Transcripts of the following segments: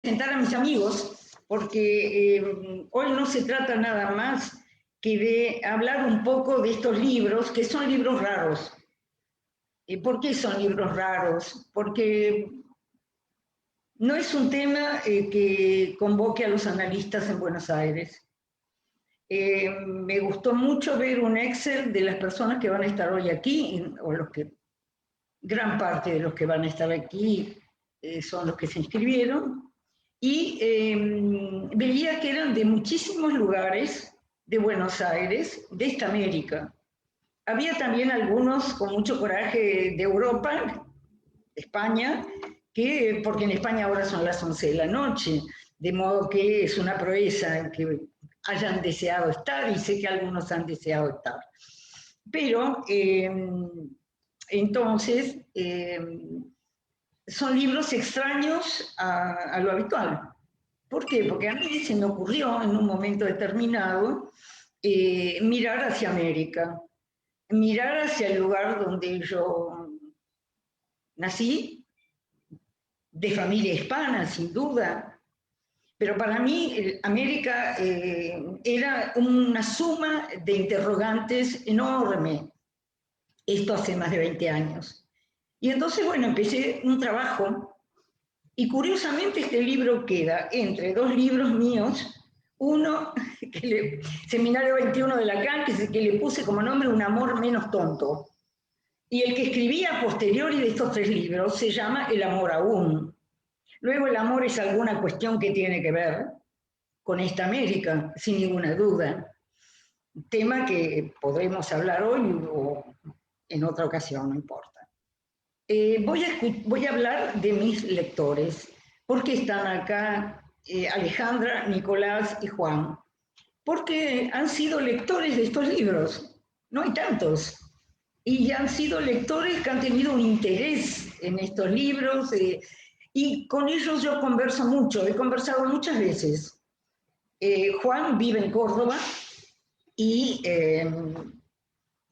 Presentar a mis amigos, porque hoy no se trata nada más que de hablar un poco de estos libros, que son libros raros. ¿Por qué son libros raros? Porque no es un tema que convoque a los analistas en Buenos Aires. Me gustó mucho ver un Excel de las personas que van a estar hoy aquí, o gran parte de los que van a estar aquí son los que se inscribieron, y veía que eran de muchísimos lugares de Buenos Aires, de esta América. Había también algunos con mucho coraje de Europa, de España, porque en España ahora son las 11 de la noche, de modo que es una proeza que hayan deseado estar, y sé que algunos han deseado estar. Pero entonces son libros extraños a lo habitual. ¿Por qué? Porque a mí se me ocurrió en un momento determinado mirar hacia América, mirar hacia el lugar donde yo nací, de familia hispana, sin duda, pero para mí América era una suma de interrogantes enorme, esto hace más de 20 años. Y entonces, bueno, empecé un trabajo, y curiosamente este libro queda entre dos libros míos, uno, Seminario 21 de Lacan, que le puse como nombre Un amor menos tonto, y el que escribía a posteriori de estos tres libros se llama El amor aún. Luego el amor es alguna cuestión que tiene que ver con esta América, sin ninguna duda, tema que podremos hablar hoy o en otra ocasión, no importa. Voy a hablar de mis lectores. ¿Por qué están acá Alejandra, Nicolás y Juan? Porque han sido lectores de estos libros. No hay tantos. Y han sido lectores que han tenido un interés en estos libros. Y con ellos yo converso mucho. He conversado muchas veces. Juan vive en Córdoba y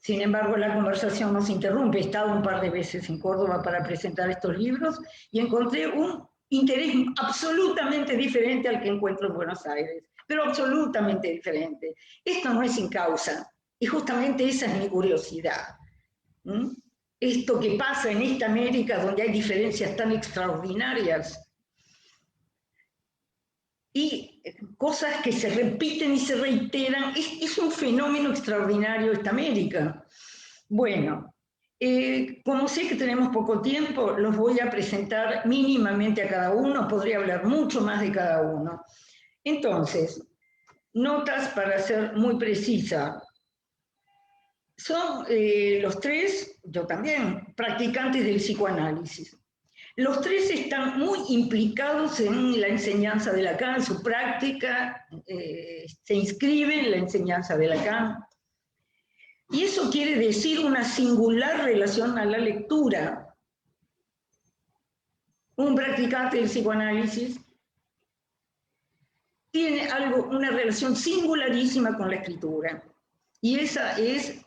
sin embargo, la conversación no se interrumpe. He estado un par de veces en Córdoba para presentar estos libros y encontré un interés absolutamente diferente al que encuentro en Buenos Aires, pero absolutamente diferente. Esto no es sin causa, y justamente esa es mi curiosidad. Esto que pasa en esta América donde hay diferencias tan extraordinarias y cosas que se repiten y se reiteran, es un fenómeno extraordinario esta América. Bueno, como sé que tenemos poco tiempo, los voy a presentar mínimamente a cada uno, podría hablar mucho más de cada uno. Entonces, notas para ser muy precisa. Son los tres, yo también, practicantes del psicoanálisis. Los tres están muy implicados en la enseñanza de Lacan, en su práctica, se inscriben en la enseñanza de Lacan. Y eso quiere decir una singular relación a la lectura. Un practicante del psicoanálisis tiene una relación singularísima con la escritura. Y eso es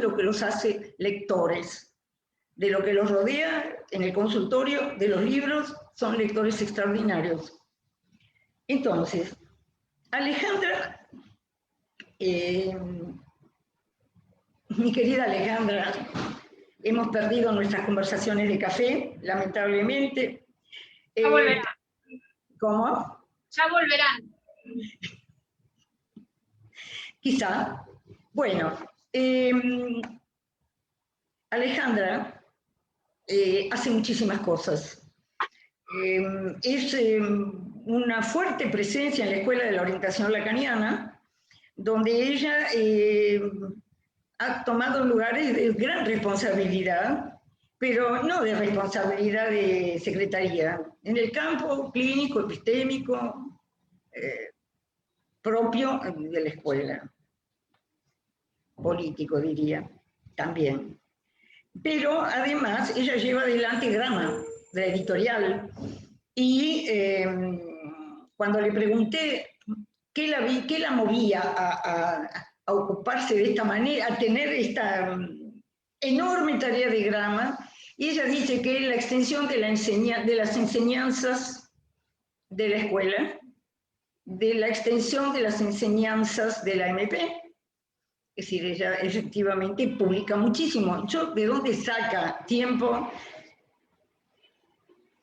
lo que los hace lectores. De lo que los rodea en el consultorio, de los libros, son lectores extraordinarios. Entonces, Alejandra, mi querida Alejandra, hemos perdido nuestras conversaciones de café, lamentablemente. Ya volverán. ¿Cómo? Ya volverán. Quizá. Bueno, Alejandra hace muchísimas cosas. Es una fuerte presencia en la Escuela de la Orientación Lacaniana, donde ella ha tomado lugares de gran responsabilidad, pero no de responsabilidad de secretaría, en el campo clínico, epistémico, propio de la escuela, político diría, también. Pero además ella lleva adelante Grama, de la editorial, y cuando le pregunté qué la movía a ocuparse de esta manera, a tener esta enorme tarea de Grama, y ella dice que la extensión de las enseñanzas de la escuela, de la extensión de las enseñanzas de la AMP. Es decir, ella efectivamente publica muchísimo. Yo, ¿de dónde saca tiempo?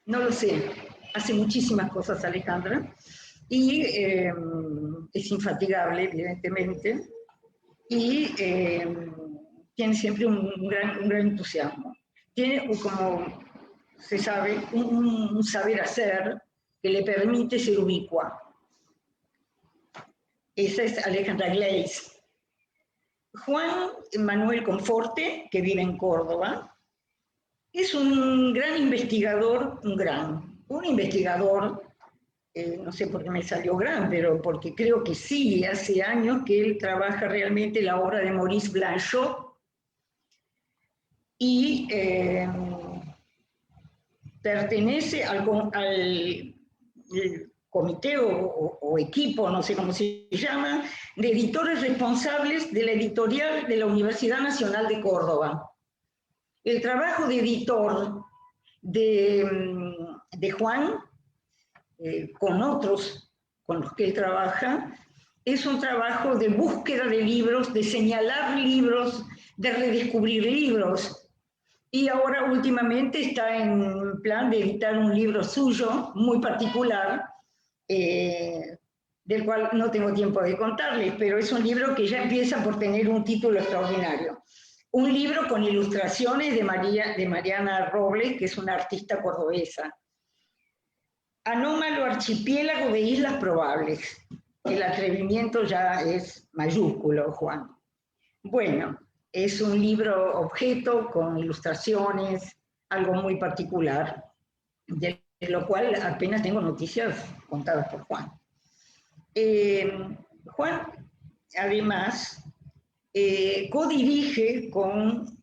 No lo sé. Hace muchísimas cosas Alejandra y es infatigable, evidentemente, y tiene siempre un gran entusiasmo. Tiene, como se sabe, un saber hacer que le permite ser ubicua. Esa es Alejandra Gleis. Juan Manuel Conforte, que vive en Córdoba, es un gran investigador, un investigador, no sé por qué me salió gran, pero porque creo que sí, hace años que él trabaja realmente la obra de Maurice Blanchot y pertenece al comité o equipo, no sé cómo se llama, de editores responsables de la editorial de la Universidad Nacional de Córdoba. El trabajo de editor de Juan, con otros con los que él trabaja, es un trabajo de búsqueda de libros, de señalar libros, de redescubrir libros. Y ahora últimamente está en plan de editar un libro suyo muy particular, del cual no tengo tiempo de contarles, pero es un libro que ya empieza por tener un título extraordinario. Un libro con ilustraciones de Mariana Robles, que es una artista cordobesa. Anómalo archipiélago de islas probables. El atrevimiento ya es mayúsculo, Juan. Bueno, es un libro objeto con ilustraciones, algo muy particular, de lo cual apenas tengo noticias contadas por Juan. Juan, además, codirige con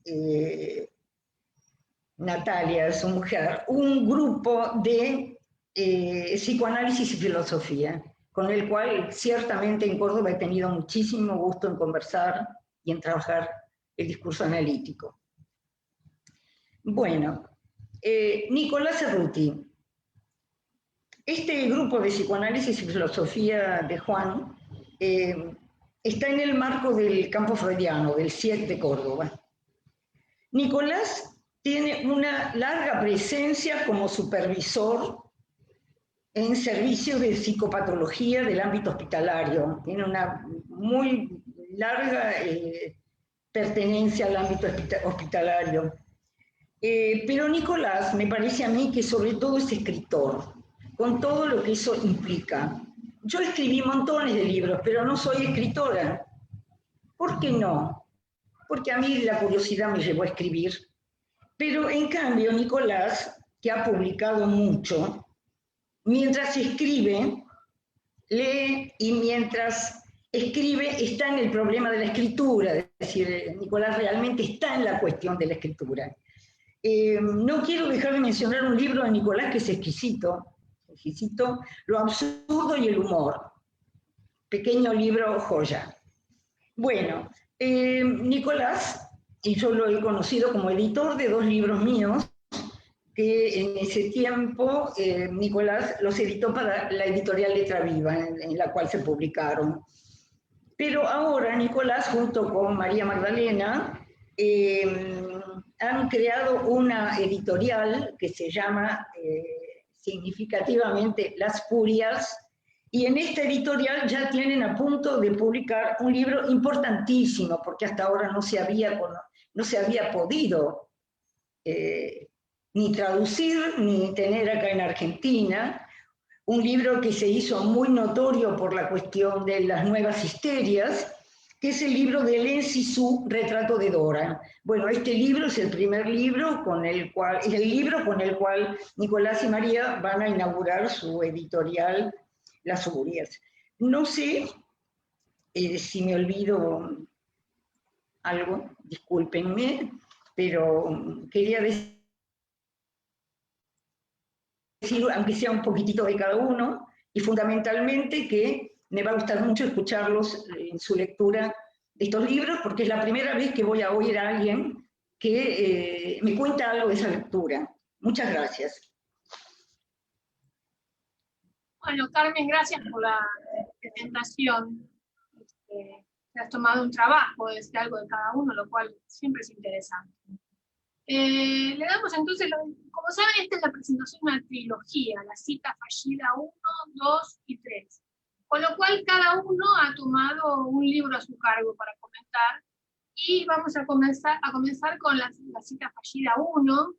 Natalia, su mujer, un grupo de psicoanálisis y filosofía, con el cual ciertamente en Córdoba he tenido muchísimo gusto en conversar y en trabajar el discurso analítico. Bueno, Nicolás Cerruti. Este grupo de psicoanálisis y filosofía de Juan está en el marco del campo freudiano, del CIEC de Córdoba. Nicolás tiene una larga presencia como supervisor en servicios de psicopatología del ámbito hospitalario. Tiene una muy larga pertenencia al ámbito hospitalario. Pero Nicolás me parece a mí que sobre todo es escritor, con todo lo que eso implica. Yo escribí montones de libros, pero no soy escritora. ¿Por qué no? Porque a mí la curiosidad me llevó a escribir. Pero en cambio, Nicolás, que ha publicado mucho, mientras escribe, lee y mientras escribe está en el problema de la escritura. Es decir, Nicolás realmente está en la cuestión de la escritura. No quiero dejar de mencionar un libro de Nicolás que es exquisito, Lo absurdo y el humor. Pequeño libro joya. Bueno, Nicolás, y yo lo he conocido como editor de 2 libros míos, que en ese tiempo Nicolás los editó para la editorial Letra Viva, en la cual se publicaron. Pero ahora Nicolás, junto con María Magdalena, han creado una editorial que se llama significativamente Las Furias, y en esta editorial ya tienen a punto de publicar un libro importantísimo, porque hasta ahora no se había podido ni traducir ni tener acá en Argentina, un libro que se hizo muy notorio por la cuestión de las nuevas histerias, que es el libro de Hélène Cixous, Retrato de Dora. Bueno, este libro es el primer libro con el cual Nicolás y María van a inaugurar su editorial Las Furias. No sé si me olvido algo, discúlpenme, pero quería decir, aunque sea un poquitito de cada uno, y fundamentalmente que me va a gustar mucho escucharlos en su lectura de estos libros, porque es la primera vez que voy a oír a alguien que me cuenta algo de esa lectura. Muchas gracias. Bueno, Carmen, gracias por la presentación. Te has tomado un trabajo de decir algo de cada uno, lo cual siempre es interesante. Le damos entonces, como saben, esta es la presentación de una trilogía, la cita fallida 1, 2 y 3. Con lo cual cada uno ha tomado un libro a su cargo para comentar, y vamos a comenzar con la cita fallida 1,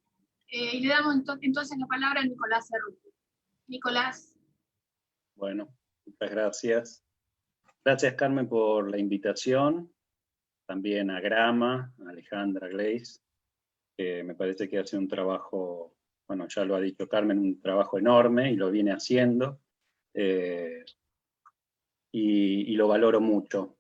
y le damos entonces la palabra a Nicolás Cerruti. Nicolás. Bueno, muchas gracias. Gracias, Carmen, por la invitación. También a Grama, a Alejandra Gleis, que me parece que hace un trabajo, bueno, ya lo ha dicho Carmen, un trabajo enorme y lo viene haciendo. Y lo valoro mucho.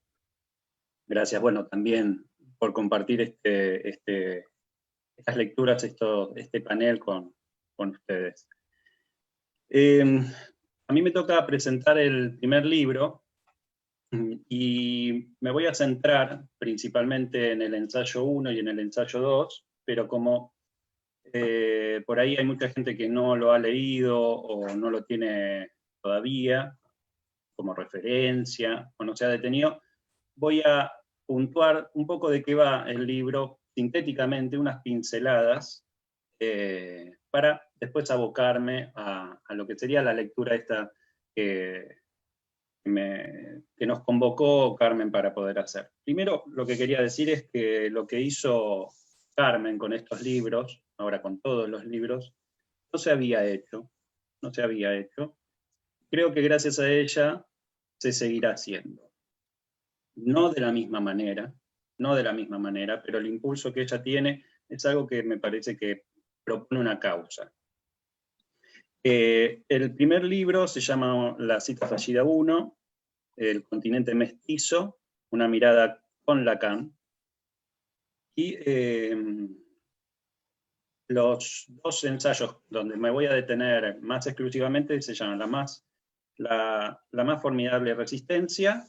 Gracias, bueno, también por compartir estas lecturas, este panel con ustedes. A mí me toca presentar el primer libro, y me voy a centrar principalmente en el ensayo 1 y en el ensayo 2, pero como por ahí hay mucha gente que no lo ha leído o no lo tiene todavía como referencia o no se ha detenido, voy a puntuar un poco de qué va el libro sintéticamente, unas pinceladas, para después abocarme a lo que sería la lectura esta que nos convocó Carmen para poder hacer. Primero, lo que quería decir es que lo que hizo Carmen con estos libros, ahora con todos los libros, no se había hecho. Creo que gracias a ella se seguirá haciendo. No de la misma manera, pero el impulso que ella tiene es algo que me parece que propone una causa. El primer libro se llama La cita fallida 1, El continente mestizo, una mirada con Lacan. Y los dos ensayos donde me voy a detener más exclusivamente se llaman la más formidable resistencia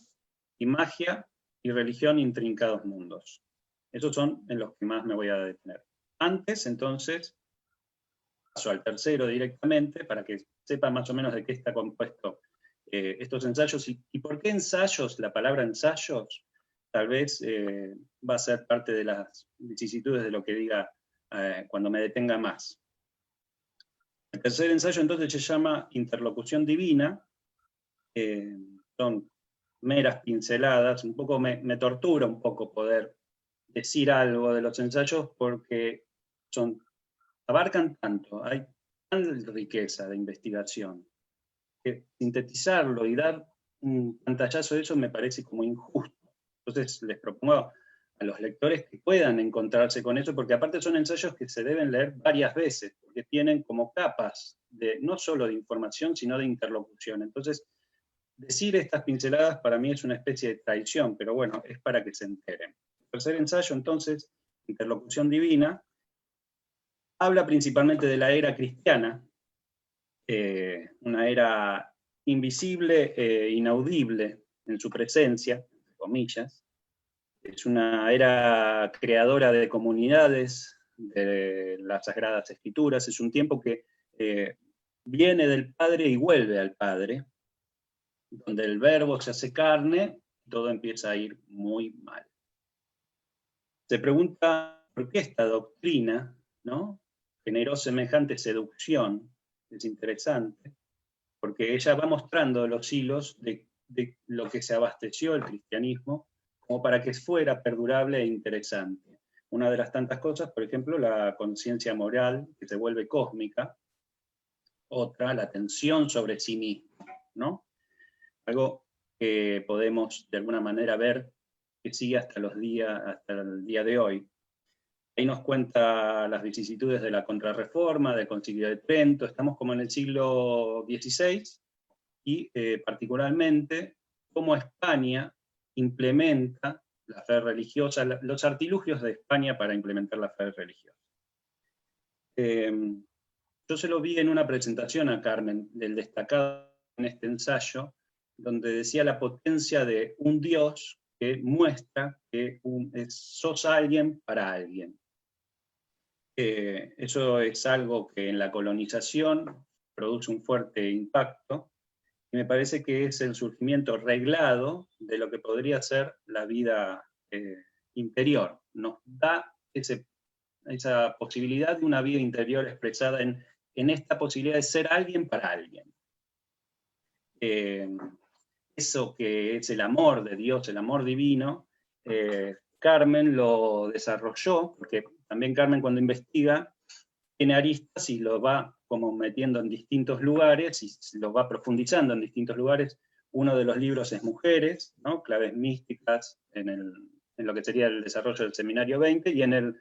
y magia y religión intrincados mundos. Esos son en los que más me voy a detener. Antes, entonces, paso al tercero directamente para que sepan más o menos de qué está compuesto estos ensayos. ¿Y por qué ensayos? La palabra ensayos tal vez va a ser parte de las vicisitudes de lo que diga cuando me detenga más. El tercer ensayo entonces se llama Interlocución Divina. Son meras pinceladas, un poco me tortura un poco poder decir algo de los ensayos porque abarcan tanto, hay tal riqueza de investigación, que sintetizarlo y dar un pantallazo de eso me parece como injusto. Entonces les propongo a los lectores que puedan encontrarse con eso, porque aparte son ensayos que se deben leer varias veces, porque tienen como capas no solo de información, sino de interlocución. Entonces, decir estas pinceladas para mí es una especie de traición, pero bueno, es para que se enteren. El tercer ensayo, entonces, Interlocución Divina, habla principalmente de la era cristiana, una era invisible e inaudible en su presencia, entre comillas. Es una era creadora de comunidades, de las Sagradas Escrituras. Es un tiempo que viene del Padre y vuelve al Padre, donde el verbo se hace carne, todo empieza a ir muy mal. Se pregunta por qué esta doctrina, ¿no?, generó semejante seducción. Es interesante, porque ella va mostrando los hilos de lo que se abasteció el cristianismo como para que fuera perdurable e interesante. Una de las tantas cosas, por ejemplo, la conciencia moral, que se vuelve cósmica. Otra, la atención sobre sí mismo, ¿no? Algo que podemos de alguna manera ver que sigue hasta el día de hoy. Ahí nos cuenta las vicisitudes de la Contrarreforma, del Concilio de Trento. Estamos como en el siglo XVI, y particularmente cómo España implementa la fe religiosa, los artilugios de España para implementar la fe religiosa. Yo se lo vi en una presentación a Carmen, del destacado en este ensayo, donde decía la potencia de un Dios que muestra que sos alguien para alguien. Eso es algo que en la colonización produce un fuerte impacto, y me parece que es el surgimiento reglado de lo que podría ser la vida interior. Nos da esa posibilidad de una vida interior expresada en esta posibilidad de ser alguien para alguien. Eso que es el amor de Dios, el amor divino, Carmen lo desarrolló, porque también Carmen cuando investiga tiene aristas y lo va como metiendo en distintos lugares y lo va profundizando en distintos lugares. Uno de los libros es Mujeres, ¿no? Claves místicas en lo que sería el desarrollo del Seminario 20, y en el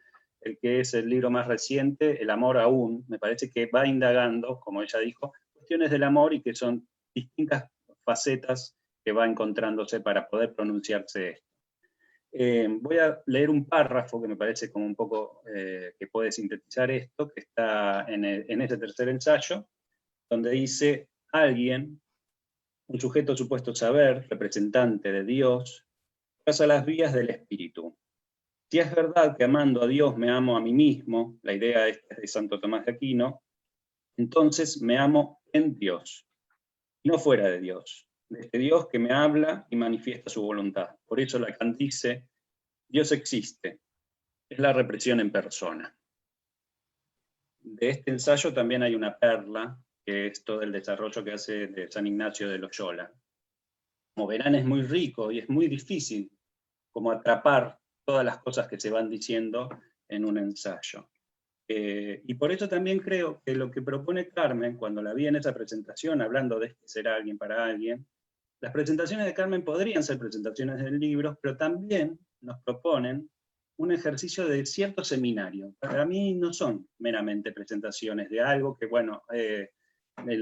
que es el libro más reciente, El amor aún, me parece que va indagando, como ella dijo, cuestiones del amor y que son distintas facetas que va encontrándose para poder pronunciarse esto. Voy a leer un párrafo que me parece como un poco que puede sintetizar esto, que está en ese tercer ensayo, donde dice: alguien, un sujeto supuesto saber, representante de Dios, traza las vías del espíritu. Si es verdad que amando a Dios me amo a mí mismo, la idea esta es de Santo Tomás de Aquino, entonces me amo en Dios, y no fuera de Dios, de este Dios que me habla y manifiesta su voluntad. Por eso Lacan dice: Dios existe, es la represión en persona. De este ensayo también hay una perla, que es todo el desarrollo que hace de San Ignacio de Loyola. Como verán, es muy rico y es muy difícil como atrapar todas las cosas que se van diciendo en un ensayo. Y por eso también creo que lo que propone Carmen, cuando la vi en esa presentación, hablando de ser alguien para alguien, las presentaciones de Carmen podrían ser presentaciones de libros, pero también nos proponen un ejercicio de cierto seminario. Para mí no son meramente presentaciones de algo que, bueno, el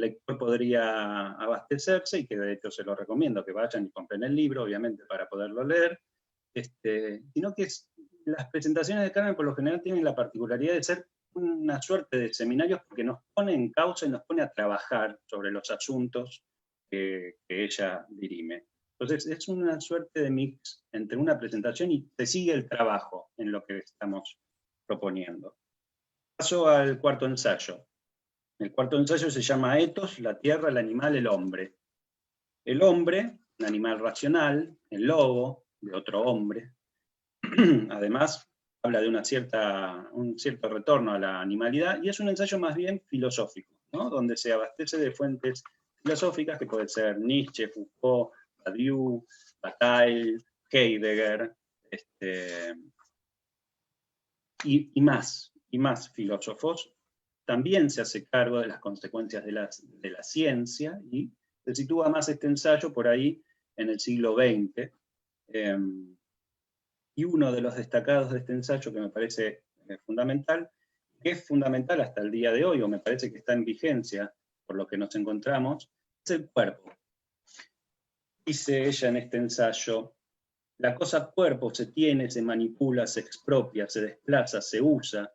lector podría abastecerse, y que de hecho se lo recomiendo, que vayan y compren el libro, obviamente, para poderlo leer, sino que las presentaciones de Carmen por lo general tienen la particularidad de ser una suerte de seminarios, porque nos pone en causa y nos pone a trabajar sobre los asuntos que ella dirime. Entonces es una suerte de mix entre una presentación y se sigue el trabajo en lo que estamos proponiendo. Paso al cuarto ensayo. El cuarto ensayo se llama Ethos, la tierra, el animal, el hombre. El hombre, un animal racional, el lobo, de otro hombre. Además, habla de un cierto retorno a la animalidad, y es un ensayo más bien filosófico, ¿no? Donde se abastece de fuentes filosóficas que pueden ser Nietzsche, Foucault, Badiou, Bataille, Heidegger, y más filósofos. También se hace cargo de las consecuencias de la ciencia, y se sitúa más este ensayo por ahí en el siglo XX. Y uno de los destacados de este ensayo que me parece fundamental, que es fundamental hasta el día de hoy, o me parece que está en vigencia por lo que nos encontramos, es el cuerpo. Dice ella en este ensayo: la cosa cuerpo se tiene, se manipula, se expropia, se desplaza, se usa,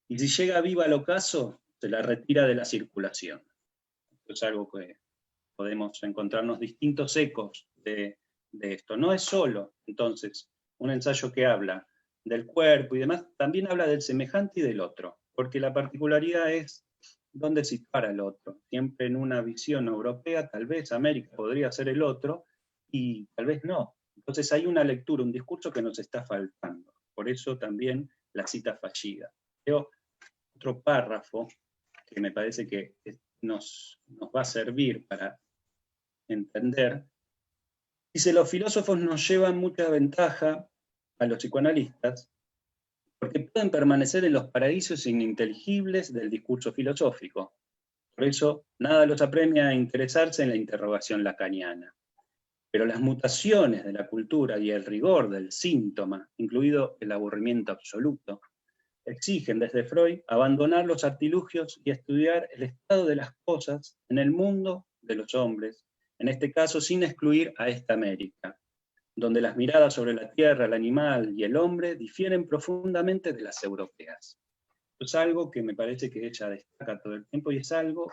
y si llega viva al ocaso, se la retira de la circulación. Esto es algo que podemos encontrarnos distintos ecos de esto. No es solo, entonces, un ensayo que habla del cuerpo y demás, también habla del semejante y del otro, porque la particularidad es dónde situar al otro. Siempre en una visión europea, tal vez América podría ser el otro, y tal vez no. Entonces hay una lectura, un discurso que nos está faltando. Por eso también la cita fallida. Leo otro párrafo que me parece que nos va a servir para entender. Dice: los filósofos nos llevan mucha ventaja a los psicoanalistas porque pueden permanecer en los paraísos ininteligibles del discurso filosófico. Por eso nada los apremia a interesarse en la interrogación lacaniana. Pero las mutaciones de la cultura y el rigor del síntoma, incluido el aburrimiento absoluto, exigen desde Freud abandonar los artilugios y estudiar el estado de las cosas en el mundo de los hombres, en este caso sin excluir a esta América, donde las miradas sobre la tierra, el animal y el hombre difieren profundamente de las europeas. Esto es algo que me parece que ella destaca todo el tiempo, y es algo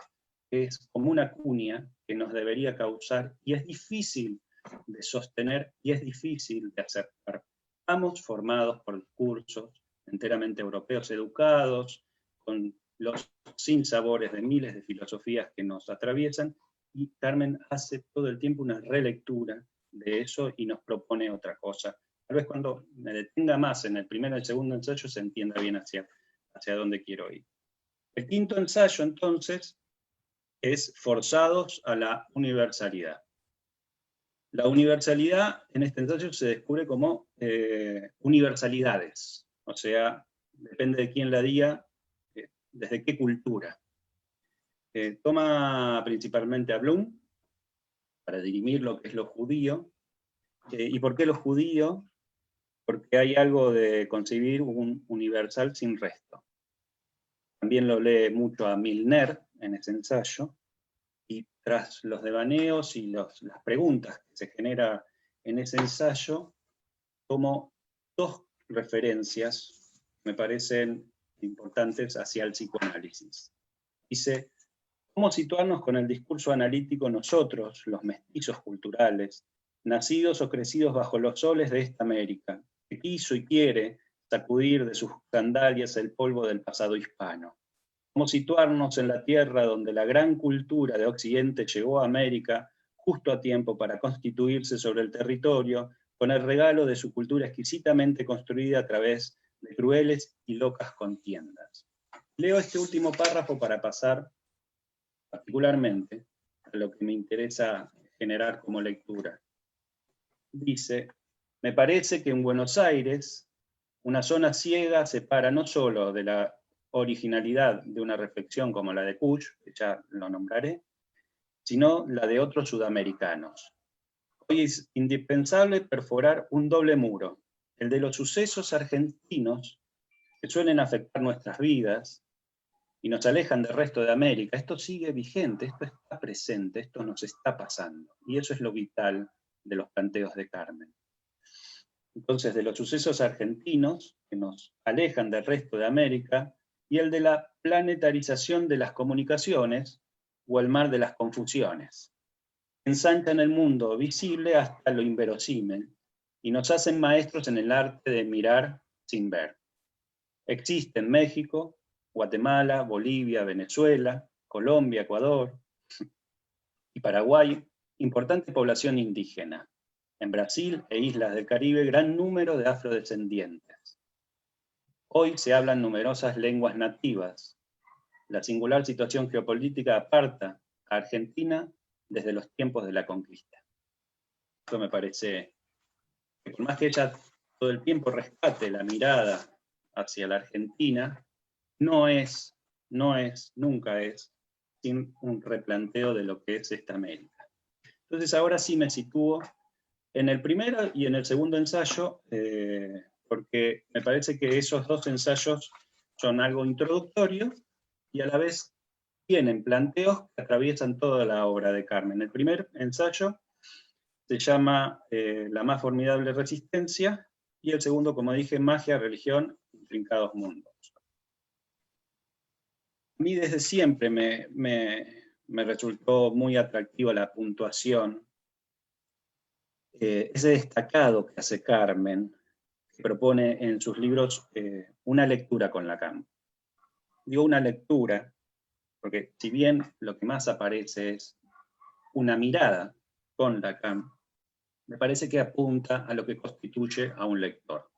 que es como una cuña que nos debería causar, y es difícil de sostener y es difícil de aceptar. Estamos formados por discursos enteramente europeos, educados, con los sinsabores de miles de filosofías que nos atraviesan, y Carmen hace todo el tiempo una relectura de eso y nos propone otra cosa. Tal vez cuando me detenga más en el primero y el segundo ensayo se entienda bien hacia dónde quiero ir. El quinto ensayo, entonces, es Forzados a la universalidad. La universalidad en este ensayo se descubre como universalidades, o sea, depende de quién la diga, desde qué cultura. Toma principalmente a Bloom para dirimir lo que es lo judío. ¿Y por qué lo judío? Porque hay algo de concebir un universal sin resto. También lo lee mucho a Milner en ese ensayo, y tras los devaneos y las preguntas que se genera en ese ensayo, tomo dos referencias que me parecen importantes hacia el psicoanálisis. Dice, ¿cómo situarnos con el discurso analítico nosotros, los mestizos culturales, nacidos o crecidos bajo los soles de esta América, que quiso y quiere sacudir de sus sandalias el polvo del pasado hispano? ¿Cómo situarnos en la tierra donde la gran cultura de Occidente llegó a América justo a tiempo para constituirse sobre el territorio, con el regalo de su cultura exquisitamente construida a través de crueles y locas contiendas? Leo este último párrafo para pasar particularmente a lo que me interesa generar como lectura. Dice, me parece que en Buenos Aires una zona ciega separa no solo de la originalidad de una reflexión como la de Puig, que ya lo nombraré, sino la de otros sudamericanos. Hoy es indispensable perforar un doble muro, el de los sucesos argentinos que suelen afectar nuestras vidas y nos alejan del resto de América. Esto sigue vigente, esto está presente, esto nos está pasando, y eso es lo vital de los planteos de Carmen. Entonces, de los sucesos argentinos que nos alejan del resto de América, y el de la planetarización de las comunicaciones, o el mar de las confusiones. Ensanchan el mundo visible hasta lo inverosímil, y nos hacen maestros en el arte de mirar sin ver. Existe en México, Guatemala, Bolivia, Venezuela, Colombia, Ecuador y Paraguay, importante población indígena. En Brasil e islas del Caribe, gran número de afrodescendientes. Hoy se hablan numerosas lenguas nativas. La singular situación geopolítica aparta a Argentina desde los tiempos de la conquista. Esto me parece que por más que ella todo el tiempo rescate la mirada hacia la Argentina, nunca es sin un replanteo de lo que es esta América. Entonces ahora sí me sitúo en el primero y en el segundo ensayo, porque me parece que esos dos ensayos son algo introductorio y a la vez tienen planteos que atraviesan toda la obra de Carmen. El primer ensayo se llama La más formidable resistencia, y el segundo, como dije, Magia, religión, intrincados mundos. A mí desde siempre me resultó muy atractiva la puntuación, ese destacado que hace Carmen, que propone en sus libros una lectura con Lacan. Digo una lectura, porque si bien lo que más aparece es una mirada con Lacan, me parece que apunta a lo que constituye a un lector.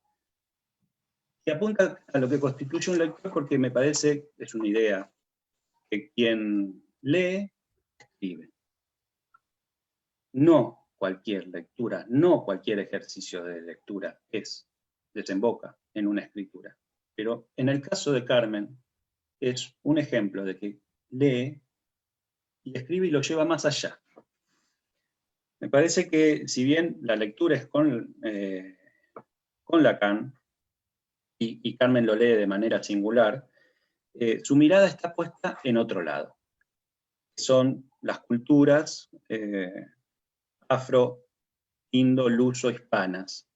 Y apunta a lo que constituye un lector porque me parece, es una idea, que quien lee, escribe. No cualquier lectura, no cualquier ejercicio de lectura desemboca en una escritura. Pero en el caso de Carmen, es un ejemplo de que lee y escribe y lo lleva más allá. Me parece que si bien la lectura es con Lacan, y Carmen lo lee de manera singular, su mirada está puesta en otro lado. Son las culturas afro, indo, luso, hispanas.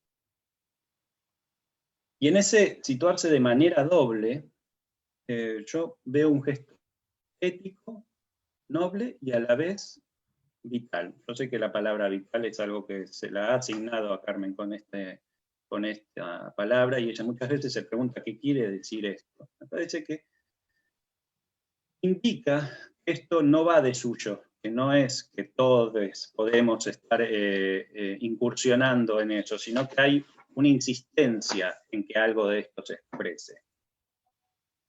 Y en ese situarse de manera doble, yo veo un gesto ético, noble y a la vez vital. Yo sé que la palabra vital es algo que se la ha asignado a Carmen con esta palabra, y ella muchas veces se pregunta qué quiere decir esto. Me parece que indica que esto no va de suyo, que no es que todos podemos estar incursionando en eso, sino que hay una insistencia en que algo de esto se exprese.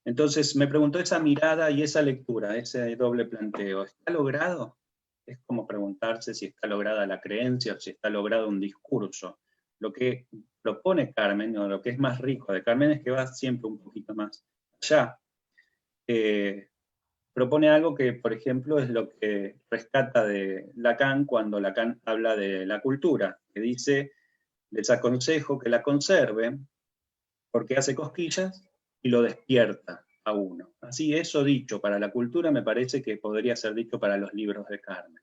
Entonces me preguntó, esa mirada y esa lectura, ese doble planteo, ¿está logrado? Es como preguntarse si está lograda la creencia o si está logrado un discurso. Lo que propone Carmen, o lo que es más rico de Carmen, es que va siempre un poquito más allá. Propone algo que, por ejemplo, es lo que rescata de Lacan cuando Lacan habla de la cultura, que dice, les aconsejo que la conserven porque hace cosquillas y lo despierta a uno. Así, eso dicho para la cultura me parece que podría ser dicho para los libros de Carmen.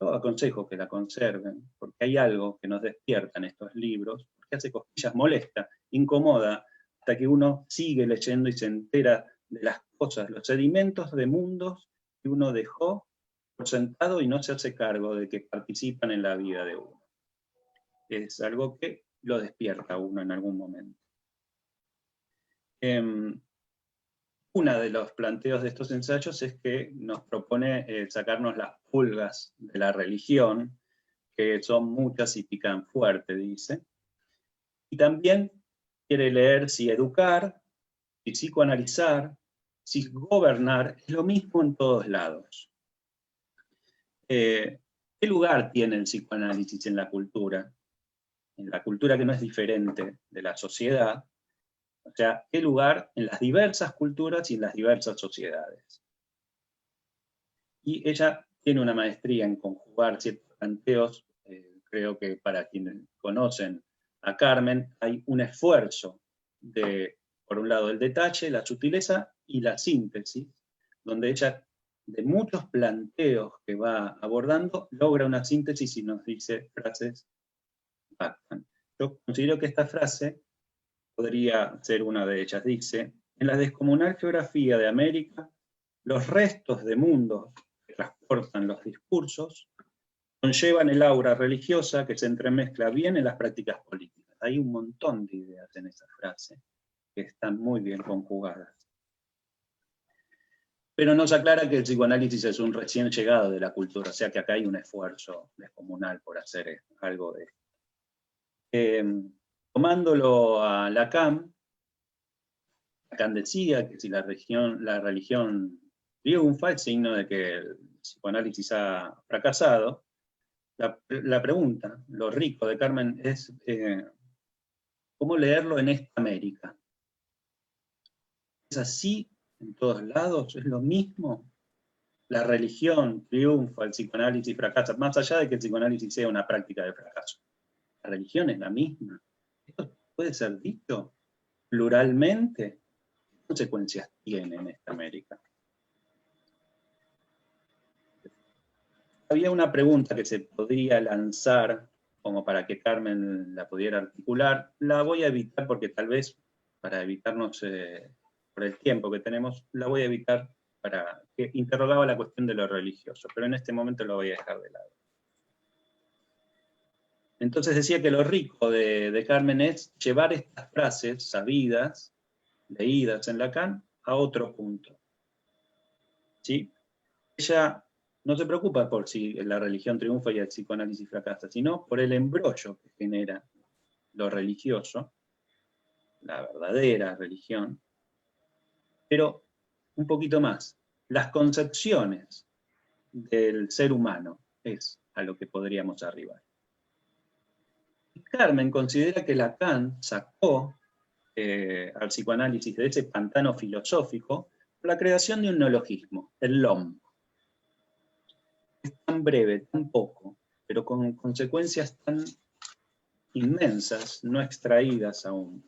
Yo aconsejo que la conserven, porque hay algo que nos despierta en estos libros, porque hace cosquillas, molesta, incomoda, hasta que uno sigue leyendo y se entera de las cosas, los sedimentos de mundos que uno dejó por sentado y no se hace cargo de que participan en la vida de uno. Es algo que lo despierta a uno en algún momento. Uno de los planteos de estos ensayos es que nos propone sacarnos las pulgas de la religión, que son muchas y pican fuerte, dice. Y también quiere leer si educar, si psicoanalizar, si gobernar, es lo mismo en todos lados. ¿Qué lugar tiene el psicoanálisis en la cultura? En la cultura que no es diferente de la sociedad. O sea, ¿qué lugar en las diversas culturas y en las diversas sociedades? Y ella tiene una maestría en conjugar ciertos planteos. Creo que para quienes conocen a Carmen, hay un esfuerzo de, por un lado, el detalle, la sutileza y la síntesis, donde ella, de muchos planteos que va abordando, logra una síntesis y nos dice frases que impactan. Yo considero que esta frase podría ser una de ellas. Dice, en la descomunal geografía de América, los restos de mundos que transportan los discursos conllevan el aura religiosa que se entremezcla bien en las prácticas políticas. Hay un montón de ideas en esa frase que están muy bien conjugadas. Pero nos aclara que el psicoanálisis es un recién llegado de la cultura, o sea que acá hay un esfuerzo descomunal por hacer algo de esto. Tomándolo a Lacan, Lacan decía que si la religión triunfa, es signo de que el psicoanálisis ha fracasado. La pregunta, lo rico de Carmen, es ¿cómo leerlo en esta América? ¿Es así en todos lados? ¿Es lo mismo? La religión triunfa, el psicoanálisis fracasa, más allá de que el psicoanálisis sea una práctica de fracaso. La religión es la misma. ¿Esto puede ser dicho pluralmente? ¿Qué consecuencias tiene en esta América? Había una pregunta que se podría lanzar como para que Carmen la pudiera articular. La voy a evitar porque tal vez, para evitarnos por el tiempo que tenemos, la voy a evitar para que interrogaba la cuestión de lo religioso, pero en este momento lo voy a dejar de lado. Entonces decía que lo rico de Carmen es llevar estas frases sabidas, leídas en Lacan, a otro punto. ¿Sí? Ella no se preocupa por si la religión triunfa y el psicoanálisis fracasa, sino por el embrollo que genera lo religioso, la verdadera religión, pero un poquito más. Las concepciones del ser humano es a lo que podríamos arribar. Carmen considera que Lacan sacó al psicoanálisis de ese pantano filosófico por la creación de un neologismo, el LOM. Es tan breve, tan poco, pero con consecuencias tan inmensas, no extraídas aún.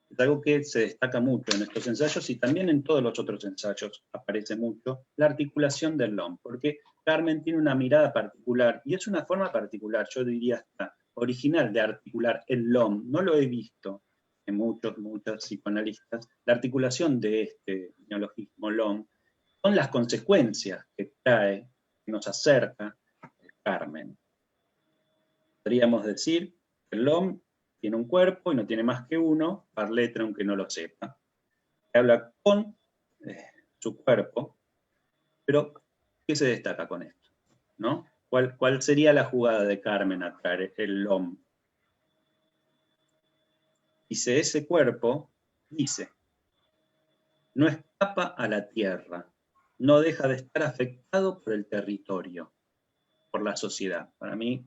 Es algo que se destaca mucho en estos ensayos y también en todos los otros ensayos aparece mucho la articulación del LOM, porque Carmen tiene una mirada particular, y es una forma particular, yo diría hasta original, de articular el LOM. No lo he visto en muchos psicoanalistas, la articulación de este neologismo LOM, con las consecuencias que trae, que nos acerca Carmen. Podríamos decir que el LOM tiene un cuerpo y no tiene más que uno, par letra aunque no lo sepa. Que habla con su cuerpo, pero ¿qué se destaca con esto? ¿No? ¿Cuál sería la jugada de Carmen a traer el LOM? Dice, ese cuerpo, dice, no escapa a la tierra, no deja de estar afectado por el territorio, por la sociedad. Para mí,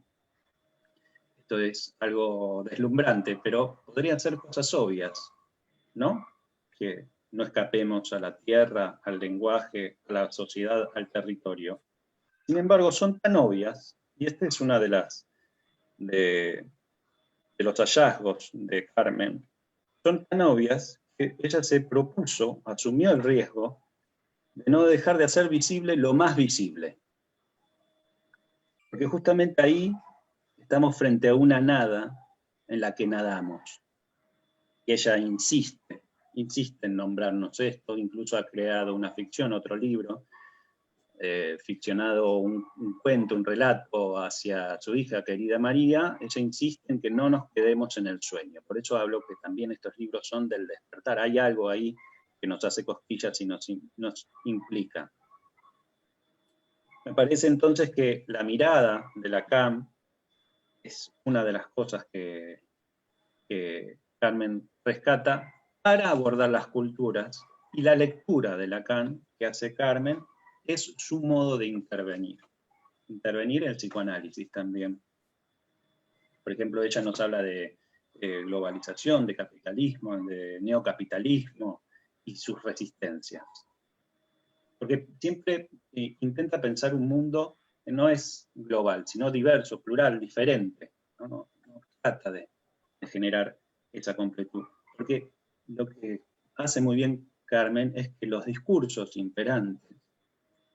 esto es algo deslumbrante, pero podrían ser cosas obvias, ¿no? Que no escapemos a la tierra, al lenguaje, a la sociedad, al territorio. Sin embargo, son tan obvias, y esta es una de los hallazgos de Carmen, son tan obvias que ella se propuso, asumió el riesgo de no dejar de hacer visible lo más visible. Porque justamente ahí estamos frente a una nada en la que nadamos. Y ella insiste en nombrarnos esto, incluso ha creado una ficción, otro libro, ficcionado un cuento, un relato hacia su hija querida María. Ella insiste en que no nos quedemos en el sueño. Por eso hablo que también estos libros son del despertar. Hay algo ahí que nos hace cosquillas y nos implica. Me parece entonces que la mirada de Lacan es una de las cosas que Carmen rescata para abordar las culturas, y la lectura de Lacan que hace Carmen es su modo de intervenir. Intervenir en el psicoanálisis también. Por ejemplo, ella nos habla de globalización, de capitalismo, de neocapitalismo y sus resistencias. Porque siempre intenta pensar un mundo que no es global, sino diverso, plural, diferente. No trata de generar esa completud. Porque lo que hace muy bien Carmen es que los discursos imperantes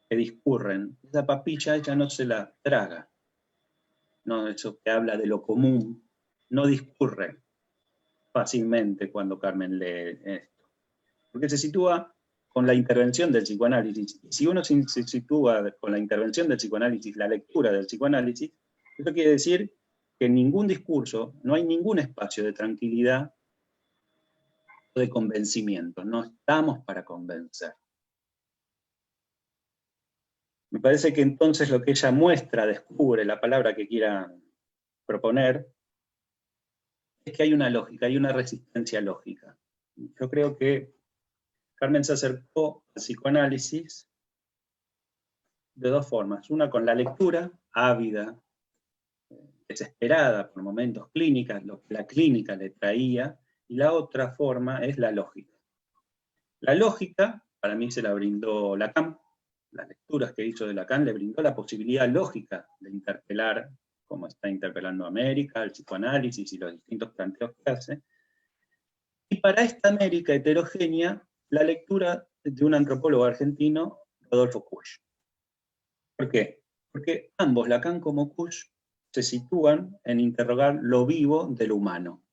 que discurren, esa papilla ella no se la traga. No, eso que habla de lo común no discurre fácilmente cuando Carmen lee esto. Porque se sitúa con la intervención del psicoanálisis. Y si uno se sitúa con la intervención del psicoanálisis, la lectura del psicoanálisis, eso quiere decir que en ningún discurso no hay ningún espacio de tranquilidad o de convencimiento. No estamos para convencer. Me parece que entonces lo que ella muestra, descubre, la palabra que quiera proponer, es que hay una lógica, hay una resistencia lógica. Yo creo que Carmen se acercó al psicoanálisis de dos formas. Una con la lectura, ávida, desesperada por momentos clínicas, lo que la clínica le traía, y la otra forma es la lógica. La lógica, para mí se la brindó Lacan. Las lecturas que hizo de Lacan le brindó la posibilidad lógica de interpelar, como está interpelando a América, el psicoanálisis y los distintos planteos que hace. Y para esta América heterogénea, la lectura de un antropólogo argentino, Rodolfo Kusch. ¿Por qué? Porque ambos, Lacan como Kusch, se sitúan en interrogar lo vivo de lo humano.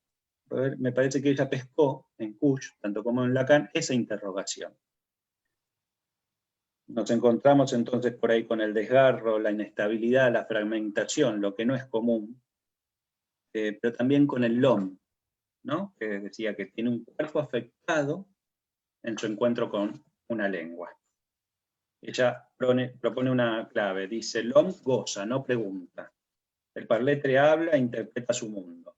Me parece que ella pescó en Kusch, tanto como en Lacan, esa interrogación. Nos encontramos entonces por ahí con el desgarro, la inestabilidad, la fragmentación, lo que no es común, pero también con el LOM, ¿no? Que decía que tiene un cuerpo afectado en su encuentro con una lengua. Ella propone una clave, dice, LOM goza, no pregunta. El parletre habla e interpreta su mundo.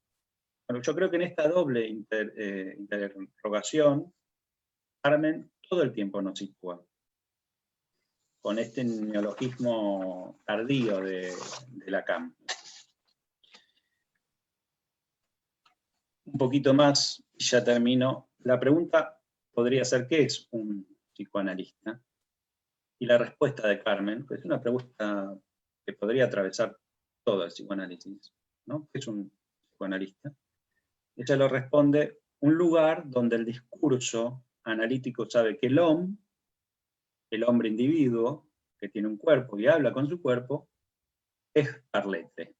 Bueno, yo creo que en esta doble interrogación, Carmen todo el tiempo nos sitúa. Con este neologismo tardío de Lacan. Un poquito más, y ya termino. La pregunta podría ser, ¿qué es un psicoanalista? Y la respuesta de Carmen, que es una pregunta que podría atravesar todo el psicoanálisis, ¿no? ¿Qué es un psicoanalista? Ella lo responde, un lugar donde el discurso analítico sabe que el hombre individuo, que tiene un cuerpo y habla con su cuerpo, es parlete.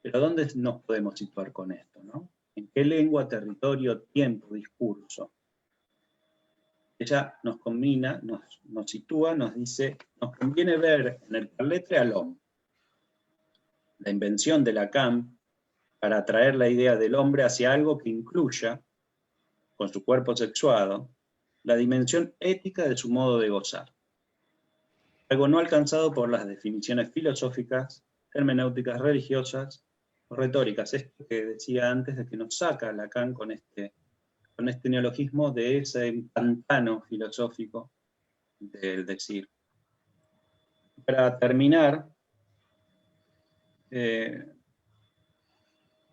Pero ¿dónde nos podemos situar con esto, no? ¿En qué lengua, territorio, tiempo, discurso? Ella nos combina, nos sitúa, nos dice, nos conviene ver en el parletre al hombre. La invención de Lacan para atraer la idea del hombre hacia algo que incluya, con su cuerpo sexuado, la dimensión ética de su modo de gozar. algo no alcanzado por las definiciones filosóficas, hermenéuticas, religiosas o retóricas. Esto que decía antes de que nos saca Lacan con este neologismo de ese pantano filosófico del decir. Para terminar, en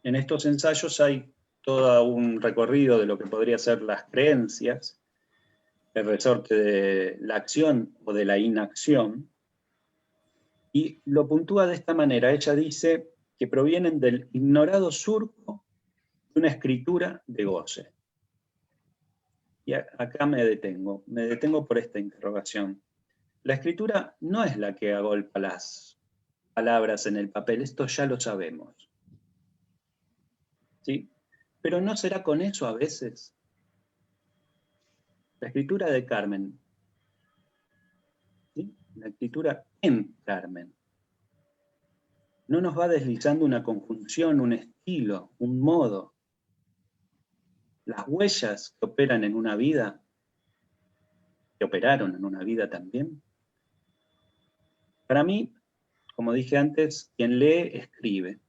estos ensayos hay todo un recorrido de lo que podría ser las creencias, el resorte de la acción o de la inacción, y lo puntúa de esta manera. Ella dice que provienen del ignorado surco de una escritura de goce. Y acá me detengo por esta interrogación. La escritura no es la que agolpa las palabras en el papel, esto ya lo sabemos. ¿Sí? Pero ¿no será con eso a veces? La escritura de Carmen, ¿sí? La escritura en Carmen, no nos va deslizando una conjunción, un estilo, un modo. Las huellas que operan en una vida, que operaron en una vida también. Para mí, como dije antes, quien lee, escribe.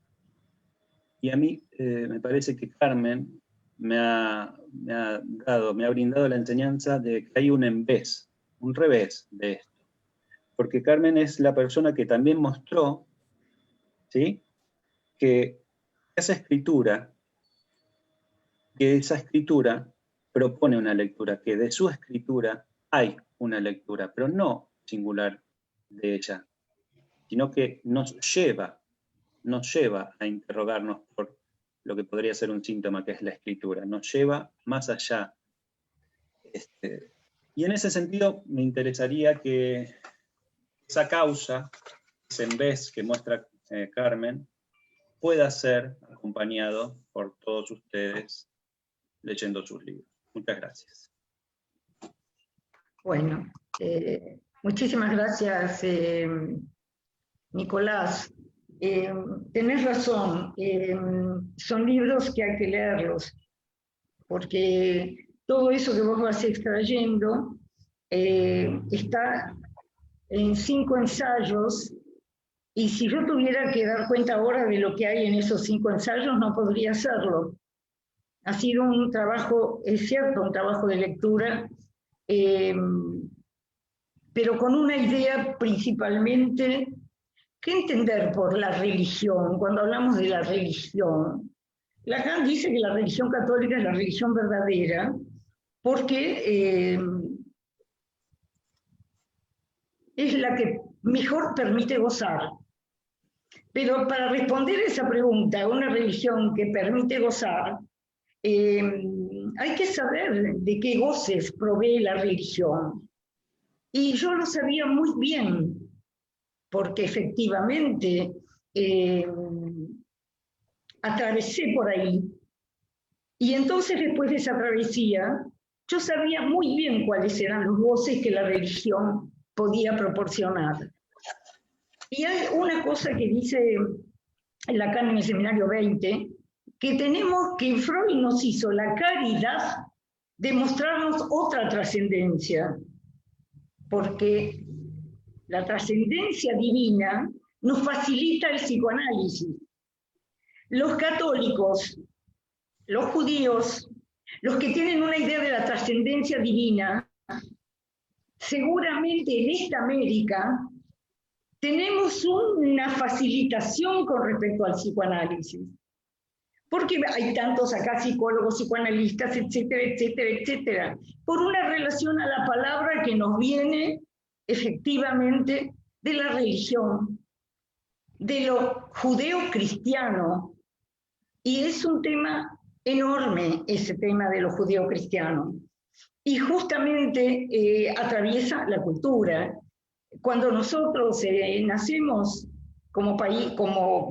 Y a mí me parece que Carmen me ha brindado la enseñanza de que hay un en vez, un revés de esto. Porque Carmen es la persona que también mostró, ¿sí?, que esa escritura propone una lectura, que de su escritura hay una lectura, pero no singular de ella, sino que nos lleva a interrogarnos por lo que podría ser un síntoma, que es la escritura, nos lleva más allá. Y en ese sentido me interesaría que esa causa, ese en vez que muestra Carmen, pueda ser acompañado por todos ustedes leyendo sus libros. Muchas gracias. Bueno, muchísimas gracias, Nicolás. Tenés razón, son libros que hay que leerlos, porque todo eso que vos vas extrayendo está en 5 ensayos, y si yo tuviera que dar cuenta ahora de lo que hay en esos 5 ensayos, no podría hacerlo. Ha sido un trabajo, es cierto, un trabajo de lectura, pero con una idea principalmente. ¿Qué entender por la religión? Cuando hablamos de la religión, Lacan dice que la religión católica es la religión verdadera porque es la que mejor permite gozar. Pero para responder esa pregunta, una religión que permite gozar, hay que saber de qué goces provee la religión. Y yo lo sabía muy bien, porque efectivamente atravesé por ahí. Y entonces, después de esa travesía, yo sabía muy bien cuáles eran los goces que la religión podía proporcionar. Y hay una cosa que dice Lacan en el Seminario 20, que Freud nos hizo la caridad de mostrarnos otra trascendencia, porque la trascendencia divina nos facilita el psicoanálisis. Los católicos, los judíos, los que tienen una idea de la trascendencia divina, seguramente en esta América tenemos una facilitación con respecto al psicoanálisis. Porque hay tantos acá psicólogos, psicoanalistas, etcétera, etcétera, etcétera, por una relación a la palabra que nos viene efectivamente de la religión, de lo judeo-cristiano. Y es un tema enorme, ese tema de lo judeo-cristiano. Y justamente atraviesa la cultura. Cuando nosotros nacemos como país, como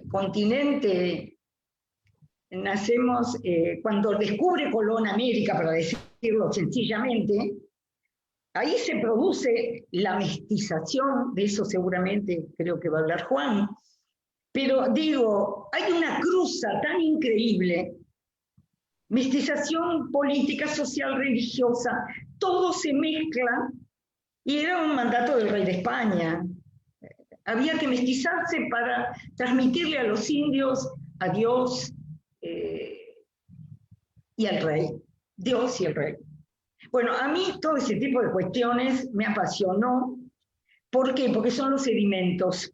continente, nacemos, cuando descubre Colón América, para decirlo sencillamente, ahí se produce la mestización, de eso seguramente creo que va a hablar Juan, pero digo, hay una cruza tan increíble, mestización política, social, religiosa, todo se mezcla Y era un mandato del rey de España. Había que mestizarse para transmitirle a los indios a Dios y al rey. Dios y el rey. Bueno, a mí todo ese tipo de cuestiones me apasionó. ¿Por qué? Porque son los sedimentos.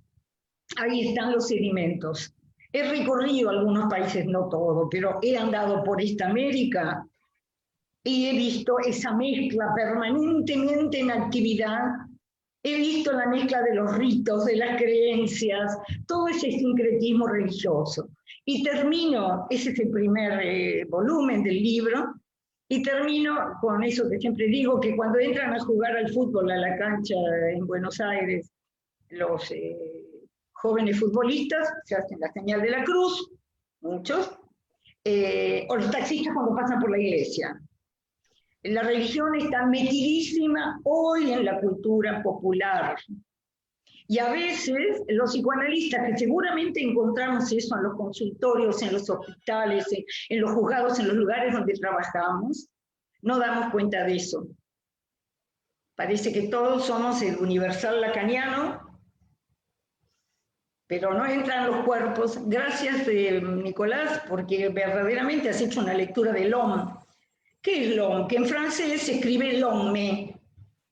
Ahí están los sedimentos. He recorrido algunos países, no todo, pero he andado por esta América y he visto esa mezcla permanentemente en actividad. He visto la mezcla de los ritos, de las creencias, todo ese sincretismo religioso. Y termino, ese es el primer volumen del libro, y termino con eso que siempre digo, que cuando entran a jugar al fútbol a la cancha en Buenos Aires, los jóvenes futbolistas se hacen la señal de la cruz, muchos, o los taxistas cuando pasan por la iglesia. La religión está metidísima hoy en la cultura popular. Y a veces los psicoanalistas, que seguramente encontramos eso en los consultorios, en los hospitales, en los juzgados, en los lugares donde trabajamos, no damos cuenta de eso. Parece que todos somos el universal lacaniano, pero no entran los cuerpos. Gracias, Nicolás, porque verdaderamente has hecho una lectura de l'homme. ¿Qué es l'homme? Que en francés se escribe l'homme.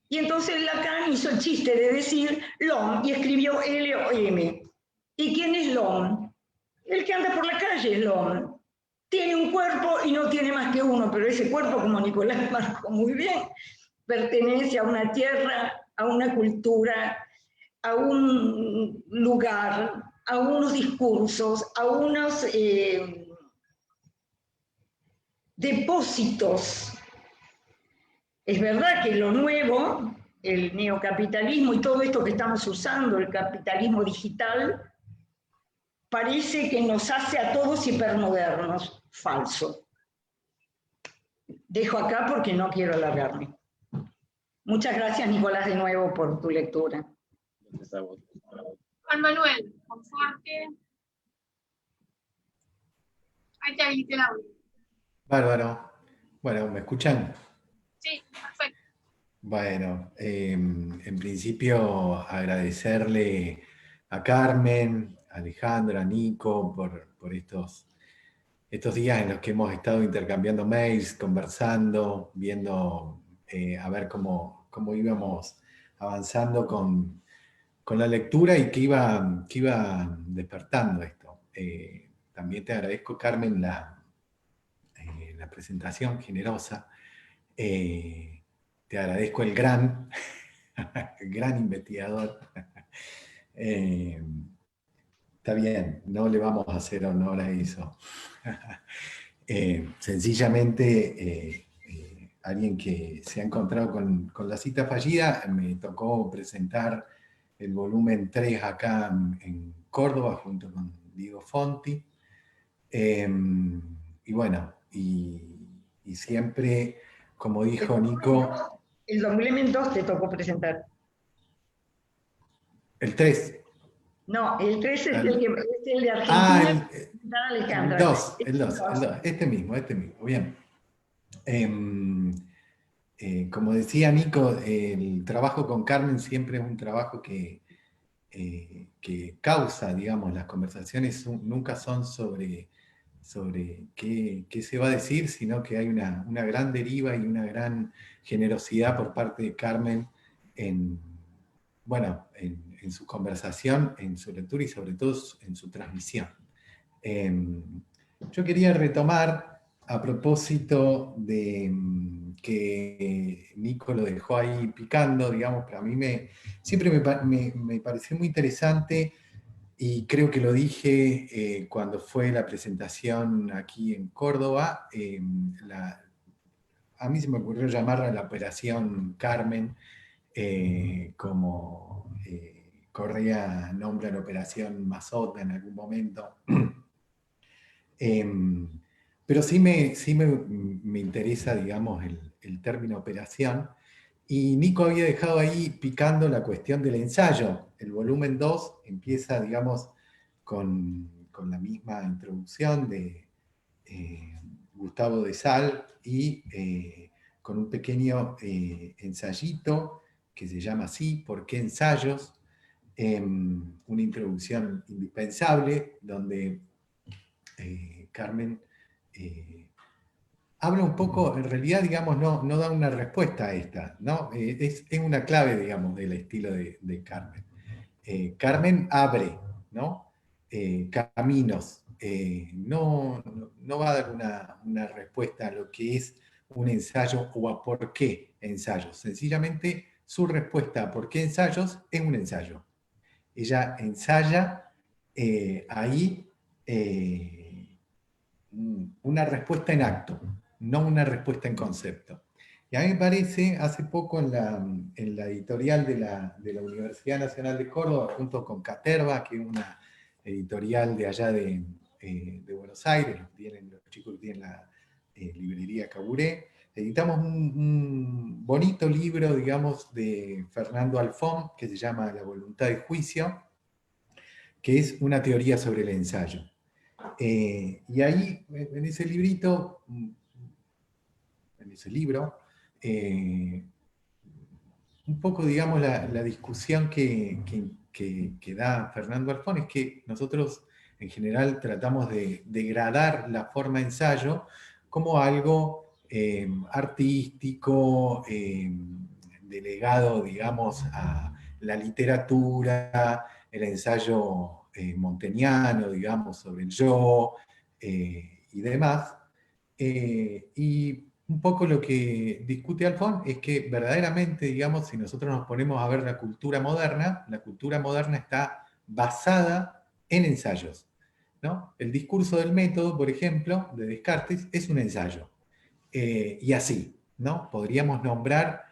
Y entonces Lacan hizo el chiste de decir l'homme y escribió L o M. ¿Y quién es l'homme? El que anda por la calle es l'homme. Tiene un cuerpo y no tiene más que uno, pero ese cuerpo, como Nicolás marcó muy bien, pertenece a una tierra, a una cultura, a un lugar, a unos discursos, a unos depósitos. Es verdad que lo nuevo, el neocapitalismo y todo esto que estamos usando, el capitalismo digital, parece que nos hace a todos hipermodernos. Falso. Dejo acá porque no quiero alargarme. Muchas gracias, Nicolás, de nuevo por tu lectura. Juan Manuel, Conforte. Ahí te habilité el audio. Bárbaro. Bueno, ¿me escuchan? Sí, perfecto. Bueno, en principio agradecerle a Carmen, a Alejandra, a Nico por estos días en los que hemos estado intercambiando mails, conversando, viendo a ver cómo íbamos avanzando con la lectura y que iba despertando esto. También te agradezco, Carmen, la presentación generosa. Te agradezco el gran investigador. Está bien, no le vamos a hacer honor a eso. Sencillamente, alguien que se ha encontrado con la cita fallida, me tocó presentar el volumen 3 acá en Córdoba junto con Diego Fonti. Y bueno, y siempre, como dijo Nico... El 2002 te tocó presentar. ¿El 3? No, el 3 es el de Argentina. El 2, este mismo, bien. Como decía Nico, el trabajo con Carmen siempre es un trabajo que causa, digamos, las conversaciones nunca son sobre qué se va a decir, sino que hay una gran deriva y una gran generosidad por parte de Carmen en su conversación, en su lectura y sobre todo en su transmisión. Yo quería retomar a propósito de que Nico lo dejó ahí picando, digamos, pero a mí siempre me pareció muy interesante. Y creo que lo dije cuando fue la presentación aquí en Córdoba. A mí se me ocurrió llamarla la Operación Carmen, como Correa nombra la Operación Mazota en algún momento. Pero sí me interesa, digamos, el término operación. Y Nico había dejado ahí picando la cuestión del ensayo. El volumen 2 empieza, digamos, con la misma introducción de Gustavo de Sal y con un pequeño ensayito que se llama así, ¿Por qué ensayos? Una introducción indispensable, donde Carmen habla un poco, en realidad, digamos, no da una respuesta a esta, ¿no? Es una clave, digamos, del estilo de Carmen. Carmen abre, ¿no? Caminos, no va a dar una respuesta a lo que es un ensayo o a por qué ensayos. Sencillamente, su respuesta a por qué ensayos es un ensayo. Ella ensaya ahí una respuesta en acto, no una respuesta en concepto. Y a mí me parece, hace poco en la editorial de la Universidad Nacional de Córdoba, junto con Caterva, que es una editorial de allá de Buenos Aires, los chicos que tienen la librería Caburé, editamos un bonito libro, digamos, de Fernando Alfón, que se llama La voluntad de juicio, que es una teoría sobre el ensayo. Y ahí, en ese librito, en ese libro, un poco, digamos, la discusión que da Fernando Alfón es que nosotros, en general, tratamos de degradar la forma ensayo como algo artístico, delegado, digamos, a la literatura, el ensayo monteniano, digamos, sobre el yo y demás. Y un poco lo que discute Alfón es que verdaderamente, digamos, si nosotros nos ponemos a ver la cultura moderna está basada en ensayos, ¿no? El discurso del método, por ejemplo, de Descartes, es un ensayo. Y así, ¿no? Podríamos nombrar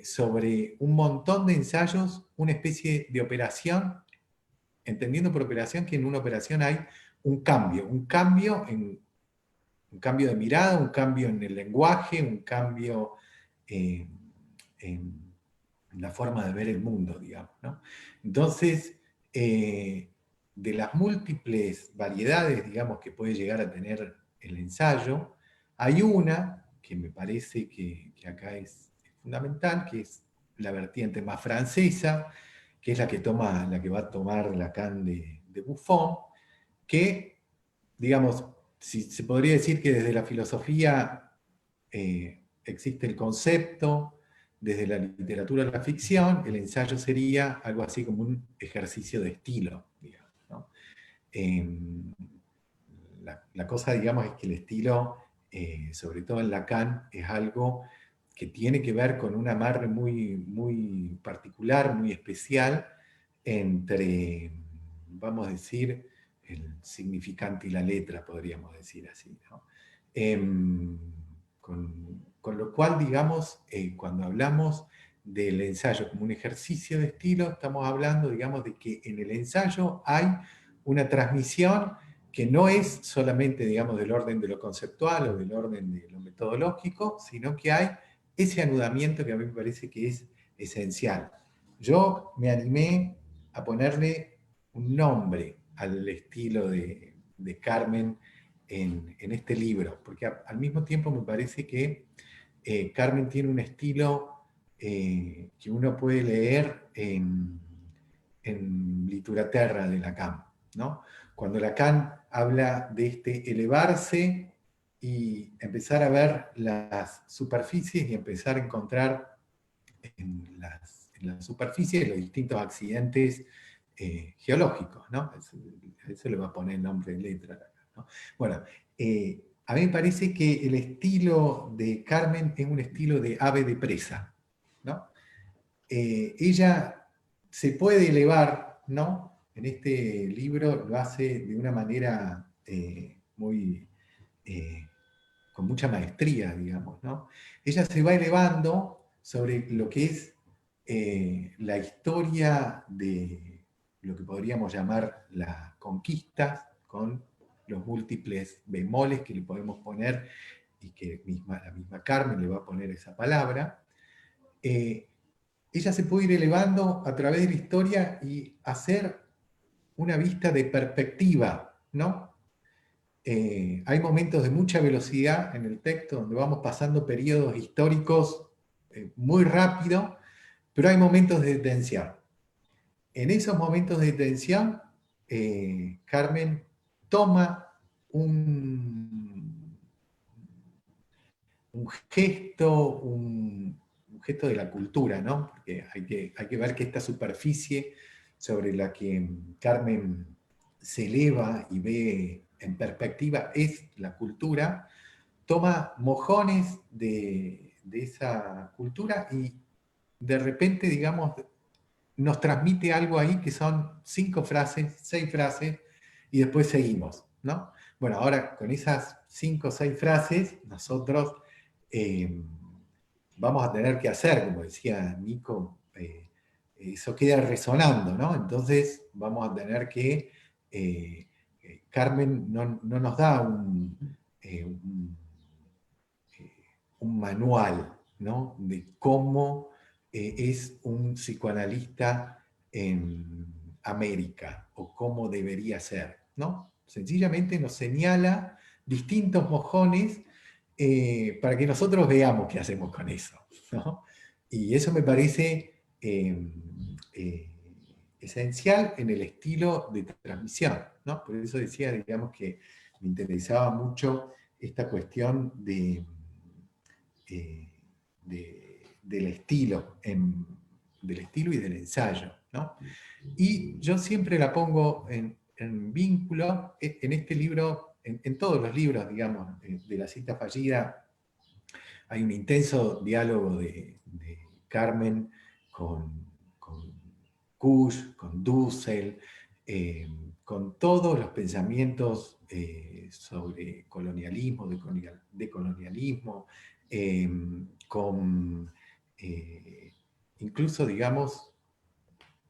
sobre un montón de ensayos una especie de operación, entendiendo por operación que en una operación hay un cambio de mirada, un cambio en el lenguaje, un cambio en la forma de ver el mundo, digamos, ¿no? Entonces, de las múltiples variedades, digamos, que puede llegar a tener el ensayo, hay una que me parece que acá es fundamental, que es la vertiente más francesa, que es la que va a tomar Lacan de Buffon, que, digamos, se podría decir que desde la filosofía existe el concepto, desde la literatura a la ficción, el ensayo sería algo así como un ejercicio de estilo, digamos, ¿no? La cosa, digamos, es que el estilo, sobre todo en Lacan, es algo que tiene que ver con un amarre muy, muy particular, muy especial, entre, vamos a decir, el significante y la letra, podríamos decir así, ¿no? Con lo cual, digamos, cuando hablamos del ensayo como un ejercicio de estilo, estamos hablando, digamos, de que en el ensayo hay una transmisión que no es solamente, digamos, del orden de lo conceptual o del orden de lo metodológico, sino que hay ese anudamiento que a mí me parece que es esencial. Yo me animé a ponerle un nombre al estilo de Carmen en este libro, porque al mismo tiempo me parece que Carmen tiene un estilo que uno puede leer en Literaterra de Lacan, ¿no? Cuando Lacan habla de este elevarse y empezar a ver las superficies y empezar a encontrar en las superficies los distintos accidentes geológicos, ¿no? Eso le va a poner el nombre de letra, ¿no? Bueno, a mí me parece que el estilo de Carmen es un estilo de ave de presa, ¿no? Ella se puede elevar, ¿no? En este libro lo hace de una manera con mucha maestría, digamos, ¿no? Ella se va elevando sobre lo que es la historia de lo que podríamos llamar la conquista, con los múltiples bemoles que le podemos poner y que la misma Carmen le va a poner esa palabra. Ella se puede ir elevando a través de la historia y hacer una vista de perspectiva, ¿no? Hay momentos de mucha velocidad en el texto donde vamos pasando periodos históricos muy rápido, Pero hay momentos de tensión. En esos momentos de tensión, Carmen toma un gesto de la cultura, ¿no? Porque hay que ver que esta superficie sobre la que Carmen se eleva y ve en perspectiva es la cultura, toma mojones de esa cultura y de repente, digamos, nos transmite algo ahí que son 5 frases, 6 frases, y después seguimos, ¿no? Bueno, ahora con esas 5 o 6 frases, nosotros vamos a tener que hacer, como decía Nico, eso queda resonando, ¿no? Entonces vamos a tener que, Carmen no nos da un manual, ¿no? De cómo es un psicoanalista en América o cómo debería ser, ¿no? Sencillamente nos señala distintos mojones para que nosotros veamos qué hacemos con eso, ¿no? Y eso me parece esencial en el estilo de transmisión, ¿no? Por eso decía, digamos, que me interesaba mucho esta cuestión del estilo, del estilo y del ensayo, ¿no? Y yo siempre la pongo en vínculo, en este libro, en todos los libros, digamos, de La cita fallida, hay un intenso diálogo de Carmen con Kusch, con Dussel, con todos los pensamientos sobre colonialismo, decolonialismo, con incluso, digamos,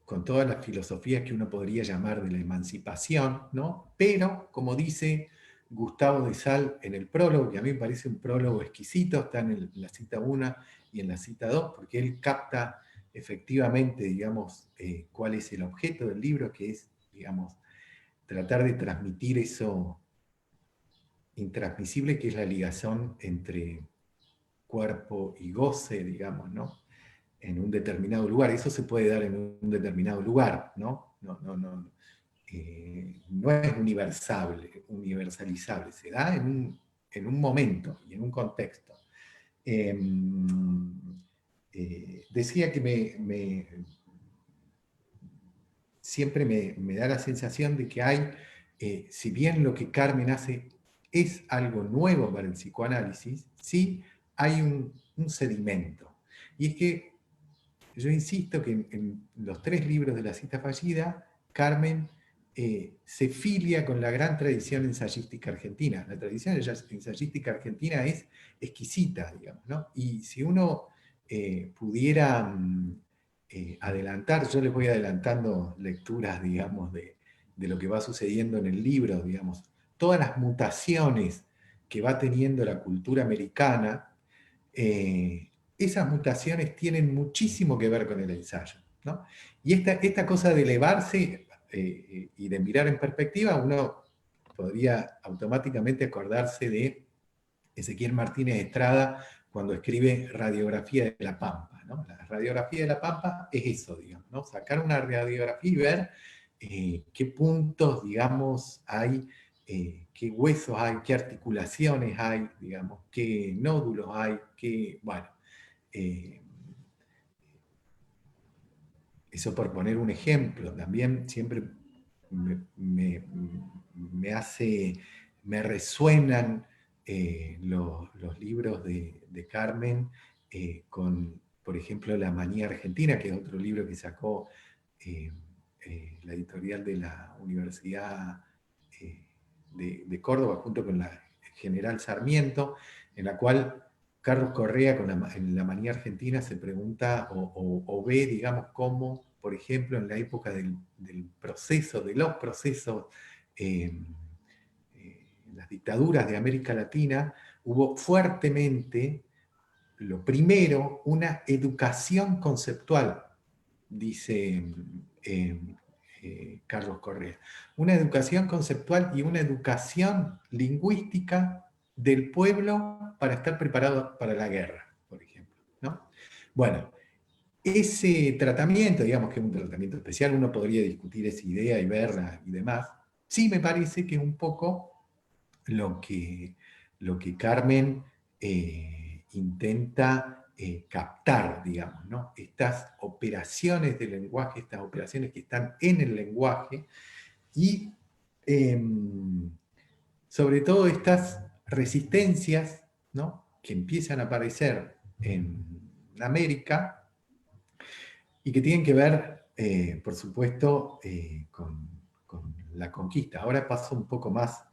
con todas las filosofías que uno podría llamar de la emancipación, ¿no? Pero, como dice Gustavo de Sal en el prólogo, que a mí me parece un prólogo exquisito, está en la cita 1 y en la cita 2, porque él capta efectivamente, digamos, cuál es el objeto del libro, que es, digamos, tratar de transmitir eso intransmisible, que es la ligación entre cuerpo y goce, digamos, ¿no? En un determinado lugar. Eso se puede dar en un determinado lugar, ¿no? No es universalizable, se da en un momento y en un contexto. Decía que siempre me da la sensación de que hay, si bien lo que Carmen hace es algo nuevo para el psicoanálisis, sí hay un sedimento. Y es que yo insisto que en los 3 libros de La cita fallida, Carmen se filia con la gran tradición ensayística argentina. La tradición ensayística argentina es exquisita, digamos, ¿no? Y si uno pudiera adelantar, yo les voy adelantando lecturas, digamos, de lo que va sucediendo en el libro, digamos, todas las mutaciones que va teniendo la cultura americana, esas mutaciones tienen muchísimo que ver con el ensayo, ¿no? Y esta cosa de elevarse y de mirar en perspectiva, uno podría automáticamente acordarse de Ezequiel Martínez Estrada cuando escribe Radiografía de la Pampa, ¿no? La radiografía de la Pampa es eso, digamos, ¿no? Sacar una radiografía y ver qué puntos, digamos, hay, qué huesos hay, qué articulaciones hay, digamos, qué nódulos hay, bueno, eso por poner un ejemplo. También siempre me resuenan los libros de Carmen con, por ejemplo, La manía argentina, que es otro libro que sacó la editorial de la Universidad de Córdoba junto con la General Sarmiento, en la cual Carlos Correa, en La manía argentina, se pregunta o ve, digamos, cómo, por ejemplo, en la época de los procesos, las dictaduras de América Latina, hubo fuertemente, lo primero, una educación conceptual, dice Carlos Correa. Una educación conceptual y una educación lingüística del pueblo para estar preparado para la guerra, por ejemplo, ¿no? Bueno, ese tratamiento, digamos que es un tratamiento especial, uno podría discutir esa idea y verla y demás, sí me parece que es un poco lo que Carmen intenta captar, digamos, ¿no? Estas operaciones del lenguaje, estas operaciones que están en el lenguaje, y sobre todo estas resistencias, ¿no?, que empiezan a aparecer en América y que tienen que ver, por supuesto, con la conquista. Ahora paso un poco más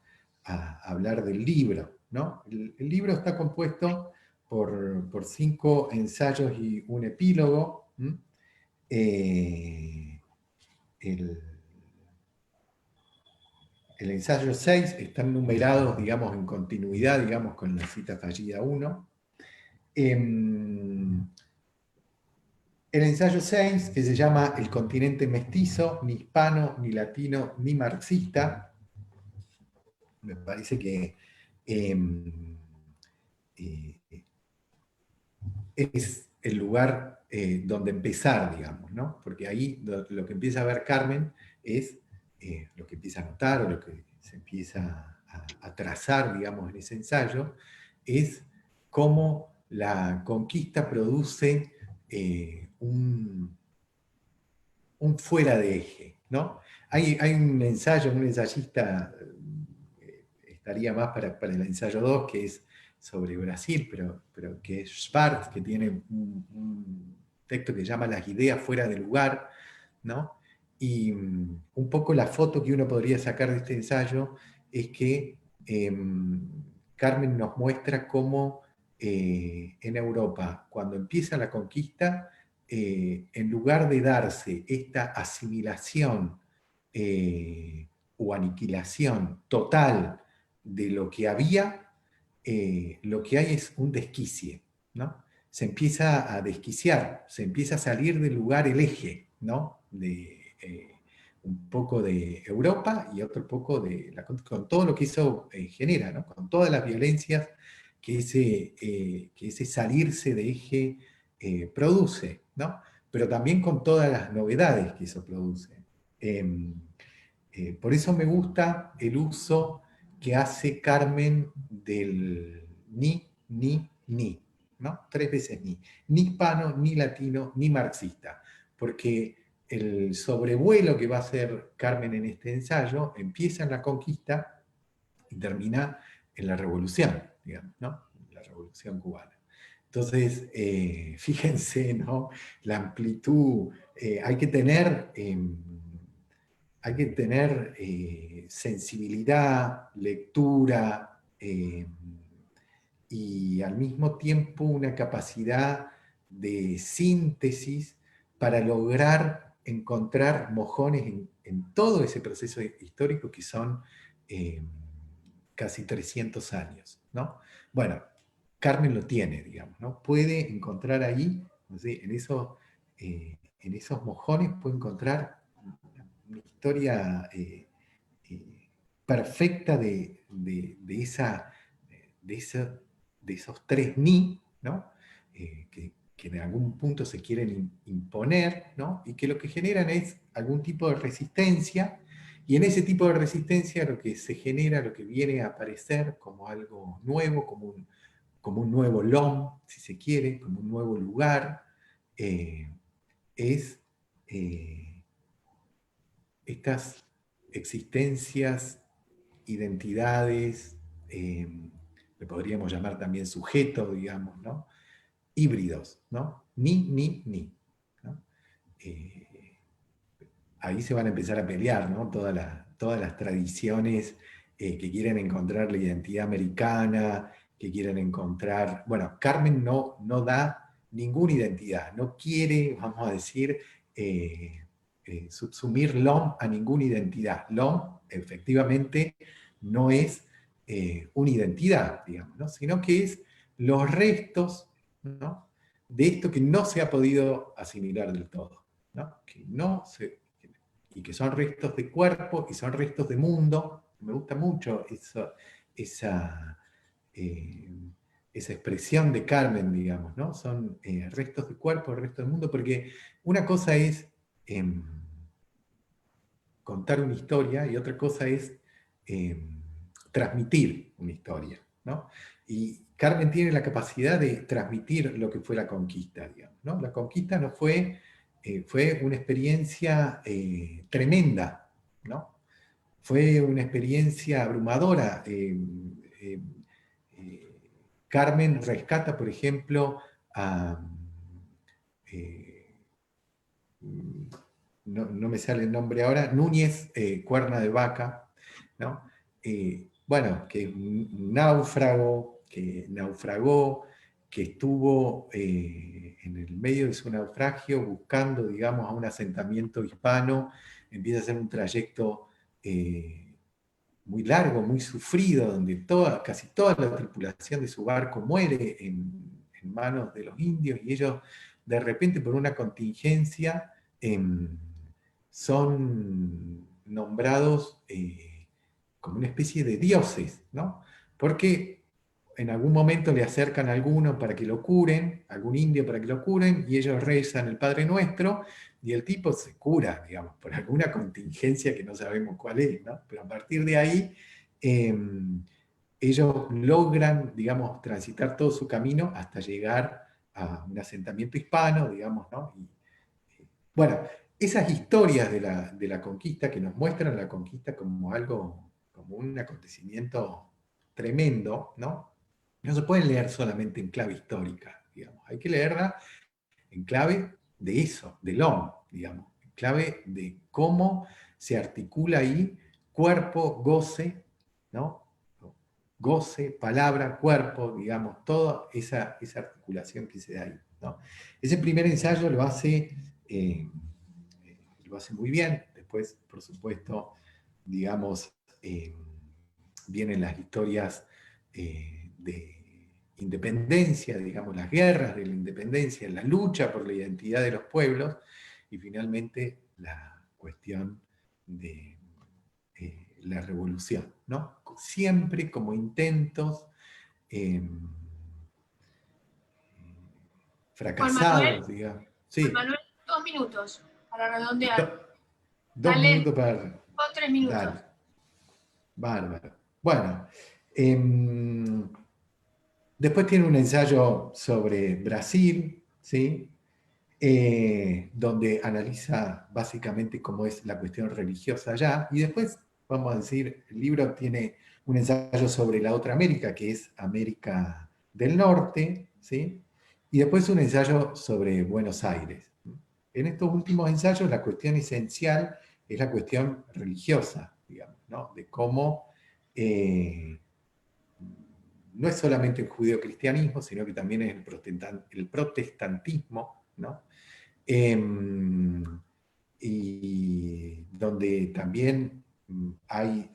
a hablar del libro, ¿no? El libro está compuesto por 5 ensayos y un epílogo. El ensayo 6 están numerados, digamos, en continuidad, digamos, con la cita fallida 1. El ensayo 6, que se llama El continente mestizo, ni hispano, ni latino, ni marxista, me parece que es el lugar donde empezar, digamos, ¿no? Porque ahí lo que empieza a ver Carmen es lo que empieza a notar, o lo que se empieza a trazar, digamos, en ese ensayo, es cómo la conquista produce un fuera de eje, ¿no? Hay un ensayo, un ensayista, estaría más para el ensayo 2, que es sobre Brasil, pero que es Schwartz, que tiene un texto que se llama Las ideas fuera de lugar, ¿no? Y un poco la foto que uno podría sacar de este ensayo es que Carmen nos muestra cómo en Europa, cuando empieza la conquista, en lugar de darse esta asimilación o aniquilación total de lo que había, lo que hay es un desquicie, ¿no? Se empieza a desquiciar, se empieza a salir del lugar el eje, ¿no? Un poco de Europa y otro poco con todo lo que eso genera, ¿no? Con todas las violencias que ese salirse de eje produce, ¿no? Pero también con todas las novedades que eso produce. Por eso me gusta el uso que hace Carmen del ni, ¿no? 3 veces ni. Ni hispano, ni latino, ni marxista. Porque el sobrevuelo que va a hacer Carmen en este ensayo empieza en la conquista y termina en la revolución, digamos, ¿no? La revolución cubana. Entonces, fíjense, ¿no? La amplitud, hay que tener sensibilidad, lectura, y al mismo tiempo una capacidad de síntesis para lograr encontrar mojones en todo ese proceso histórico que son casi 300 años, ¿no? Bueno, Carmen lo tiene, digamos, ¿no? Puede encontrar ahí, no sé, en esos mojones puede encontrar una historia perfecta de esos 3 ni, ¿no? Que en algún punto se quieren imponer, ¿no? Y que lo que generan es algún tipo de resistencia, y en ese tipo de resistencia lo que se genera, lo que viene a aparecer como algo nuevo, como un nuevo LOM, si se quiere, como un nuevo lugar, es estas existencias, identidades, le podríamos llamar también sujetos, digamos, ¿no? Híbridos, ¿no? Ni, ¿no? Ahí se van a empezar a pelear, ¿no? Todas las tradiciones que quieren encontrar la identidad americana, que quieren encontrar... Bueno, Carmen no da ninguna identidad, no quiere, vamos a decir, subsumir LOM a ninguna identidad. LOM, efectivamente, no es una identidad, digamos, ¿no? Sino que es los restos, ¿no?, de esto que no se ha podido asimilar del todo, ¿no? Y que son restos de cuerpo y son restos de esa expresión de Carmen, digamos, ¿no? Son restos de cuerpo, restos del mundo, porque una cosa es contar una historia y otra cosa es transmitir una historia, ¿no? Y Carmen tiene la capacidad de transmitir lo que fue la conquista, digamos, ¿no? La conquista no fue, fue una experiencia tremenda, ¿no? Fue una experiencia abrumadora. Carmen rescata, por ejemplo, a... no me sale el nombre ahora, Núñez Cuerna de Vaca, ¿no? Bueno, que un náufrago, que naufragó, que estuvo en el medio de su naufragio buscando, digamos, a un asentamiento hispano, empieza a hacer un trayecto muy largo, muy sufrido, donde casi toda la tripulación de su barco muere en manos de los indios, y ellos de repente por una contingencia son nombrados como una especie de dioses, ¿no? Porque en algún momento le acercan a alguno para que lo curen, algún indio para que lo curen, y ellos rezan el Padre Nuestro, y el tipo se cura, digamos, por alguna contingencia que no sabemos cuál es, ¿no? Pero a partir de ahí, ellos logran, digamos, transitar todo su camino hasta llegar a un asentamiento hispano, digamos, ¿no? Bueno, esas historias de la conquista que nos muestran la conquista como algo, como un acontecimiento tremendo, ¿no? No se pueden leer solamente en clave histórica, digamos. Hay que leerla en clave de eso, del hombre, digamos. En clave de cómo se articula ahí cuerpo, goce, ¿no? Goce, palabra, cuerpo, digamos, toda esa articulación que se da ahí, ¿no? Ese primer ensayo lo hace muy bien. Después, por supuesto, digamos, vienen las historias de independencia, digamos, las guerras de la independencia, la lucha por la identidad de los pueblos, y finalmente la cuestión de la revolución, ¿no? Siempre como intentos fracasados, digamos. Sí. Juan Manuel, 2 minutos para redondear. 2 minutos para... O 3 minutos. Dale. Bárbaro. Bueno, después tiene un ensayo sobre Brasil, ¿sí? Donde analiza básicamente cómo es la cuestión religiosa allá, y después, vamos a decir, el libro tiene un ensayo sobre la otra América, que es América del Norte, ¿sí? Y después un ensayo sobre Buenos Aires. En estos últimos ensayos la cuestión esencial es la cuestión religiosa, digamos, ¿no? De cómo no es solamente el judeocristianismo, sino que también es el protestantismo, ¿no? Y donde también hay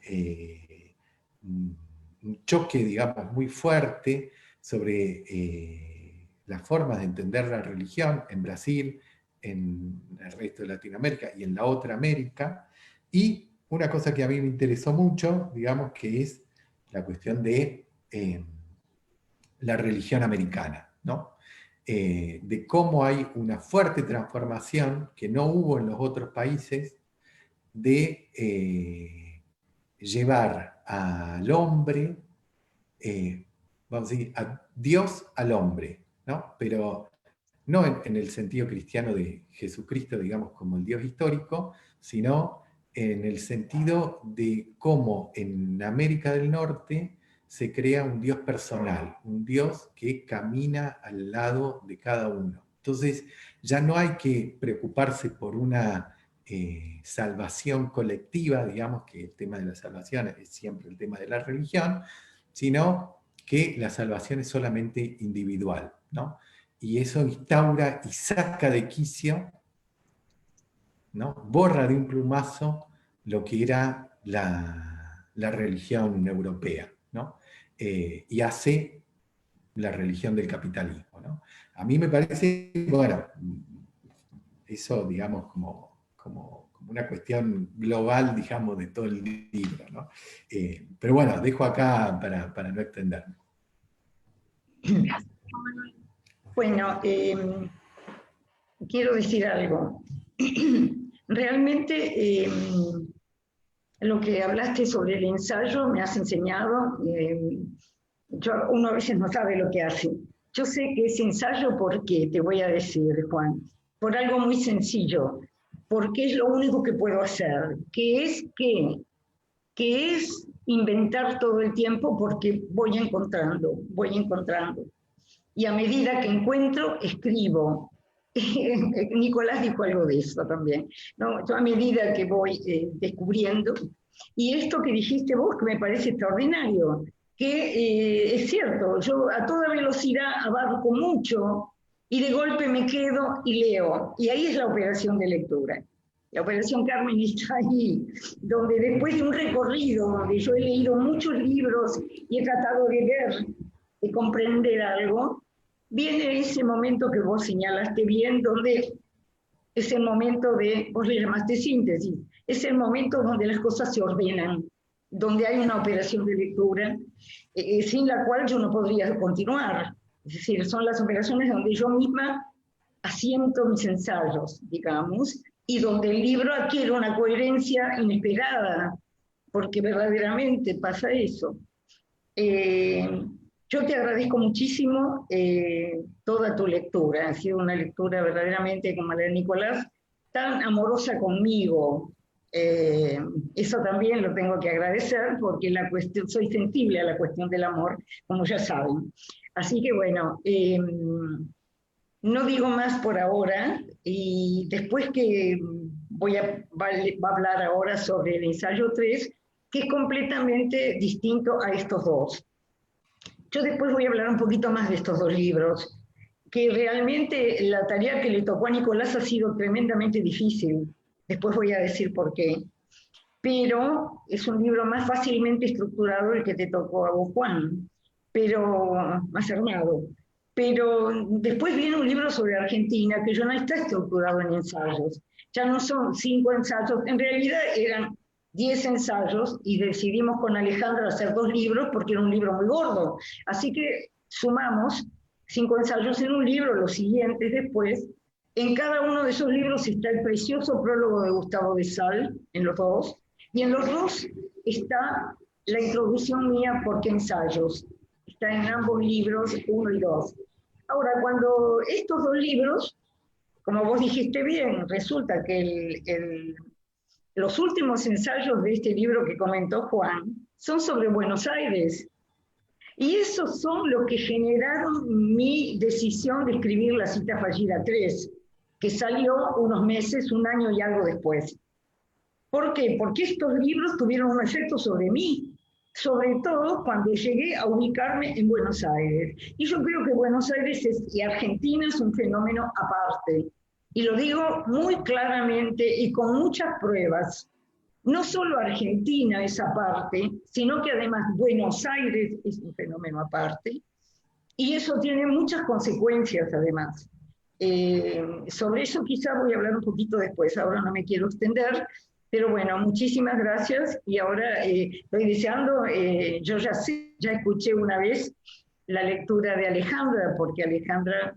un choque, digamos, muy fuerte sobre las formas de entender la religión en Brasil, en el resto de Latinoamérica y en la otra América. Y una cosa que a mí me interesó mucho, digamos, que es la cuestión de la religión americana, ¿no? De cómo hay una fuerte transformación que no hubo en los otros países de llevar al hombre, vamos a decir, a Dios al hombre, ¿no? Pero no en el sentido cristiano de Jesucristo, digamos, como el Dios histórico, sino en el sentido de cómo en América del Norte se crea un Dios personal, un Dios que camina al lado de cada uno. Entonces, ya no hay que preocuparse por una salvación colectiva, digamos que el tema de la salvación es siempre el tema de la religión, sino que la salvación es solamente individual, ¿no? Y eso instaura y saca de quicio, ¿no? Borra de un plumazo lo que era la religión europea, ¿no? Y hace la religión del capitalismo, ¿no? A mí me parece, bueno, eso, digamos, como una cuestión global, digamos, de todo el libro, ¿no? Pero bueno, dejo acá para no extenderme. Gracias, Juan Manuel. Bueno, quiero decir algo. Realmente lo que hablaste sobre el ensayo me has enseñado. Uno a veces no sabe lo que hace. Yo sé que es ensayo porque, te voy a decir, Juan, por algo muy sencillo, porque es lo único que puedo hacer, que es inventar todo el tiempo porque voy encontrando. Y a medida que encuentro, escribo. Nicolás dijo algo de eso también, ¿no? Yo a medida que voy descubriendo, y esto que dijiste vos, que me parece extraordinario, que es cierto, yo a toda velocidad abarco mucho y de golpe me quedo y leo, y ahí es la operación de lectura. La operación Carmen está ahí, donde después de un recorrido, donde yo he leído muchos libros y he tratado de ver, de comprender algo, viene ese momento que vos señalaste bien, donde es el momento de, vos le llamaste síntesis, es el momento donde las cosas se ordenan, donde hay una operación de lectura, sin la cual yo no podría continuar. Es decir, son las operaciones donde yo misma asiento mis ensayos, digamos, y donde el libro adquiere una coherencia inesperada, porque verdaderamente pasa eso. Yo te agradezco muchísimo toda tu lectura. Ha sido una lectura verdaderamente, como la de Nicolás, tan amorosa conmigo. Eso también lo tengo que agradecer porque soy sensible a la cuestión del amor, como ya saben. Así que bueno, no digo más por ahora y después que va a hablar ahora sobre el ensayo 3, que es completamente distinto a estos dos. Yo después voy a hablar un poquito más de estos dos libros, que realmente la tarea que le tocó a Nicolás ha sido tremendamente difícil. Después voy a decir por qué. Pero es un libro más fácilmente estructurado el que te tocó a vos, Juan, pero más armado. Pero después viene un libro sobre Argentina que ya no está estructurado en ensayos. Ya no son 5 ensayos, en realidad eran 10 ensayos y decidimos con Alejandra hacer 2 libros porque era un libro muy gordo. Así que sumamos 5 ensayos en un libro, los siguientes después. En cada uno de esos libros está el precioso prólogo de Gustavo de Sal, en los dos, y en los dos está la introducción mía por qué ensayos. Está en ambos libros, 1 y 2. Ahora, cuando estos 2 libros, como vos dijiste bien, resulta que los últimos ensayos de este libro que comentó Juan son sobre Buenos Aires. Y esos son los que generaron mi decisión de escribir La cita fallida 3, que salió unos meses, un año y algo después. ¿Por qué? Porque estos libros tuvieron un efecto sobre mí, sobre todo cuando llegué a ubicarme en Buenos Aires. Y yo creo que Buenos Aires y Argentina es un fenómeno aparte. Y lo digo muy claramente y con muchas pruebas. No solo Argentina es aparte, sino que además Buenos Aires es un fenómeno aparte. Y eso tiene muchas consecuencias además. Sobre eso quizá voy a hablar un poquito después, ahora no me quiero extender, pero bueno, muchísimas gracias y ahora estoy deseando, yo ya escuché una vez la lectura de Alejandra, porque Alejandra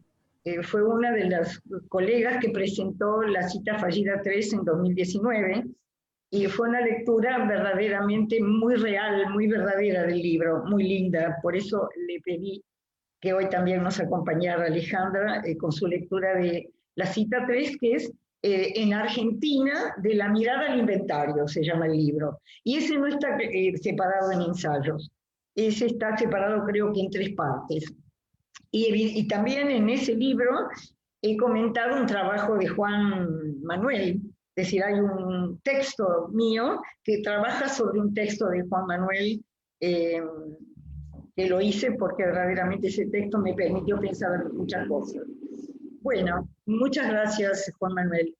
fue una de las colegas que presentó La cita fallida 3 en 2019 y fue una lectura verdaderamente muy real, muy verdadera del libro, muy linda, por eso le pedí que hoy también nos acompañara Alejandra con su lectura de La cita 3, que es en Argentina, de la mirada al inventario, se llama el libro. Y ese no está separado en ensayos, ese está separado creo que en 3 partes. Y también en ese libro he comentado un trabajo de Juan Manuel, es decir, hay un texto mío que trabaja sobre un texto de Juan Manuel, que lo hice porque verdaderamente ese texto me permitió pensar muchas cosas. Bueno, muchas gracias, Juan Manuel.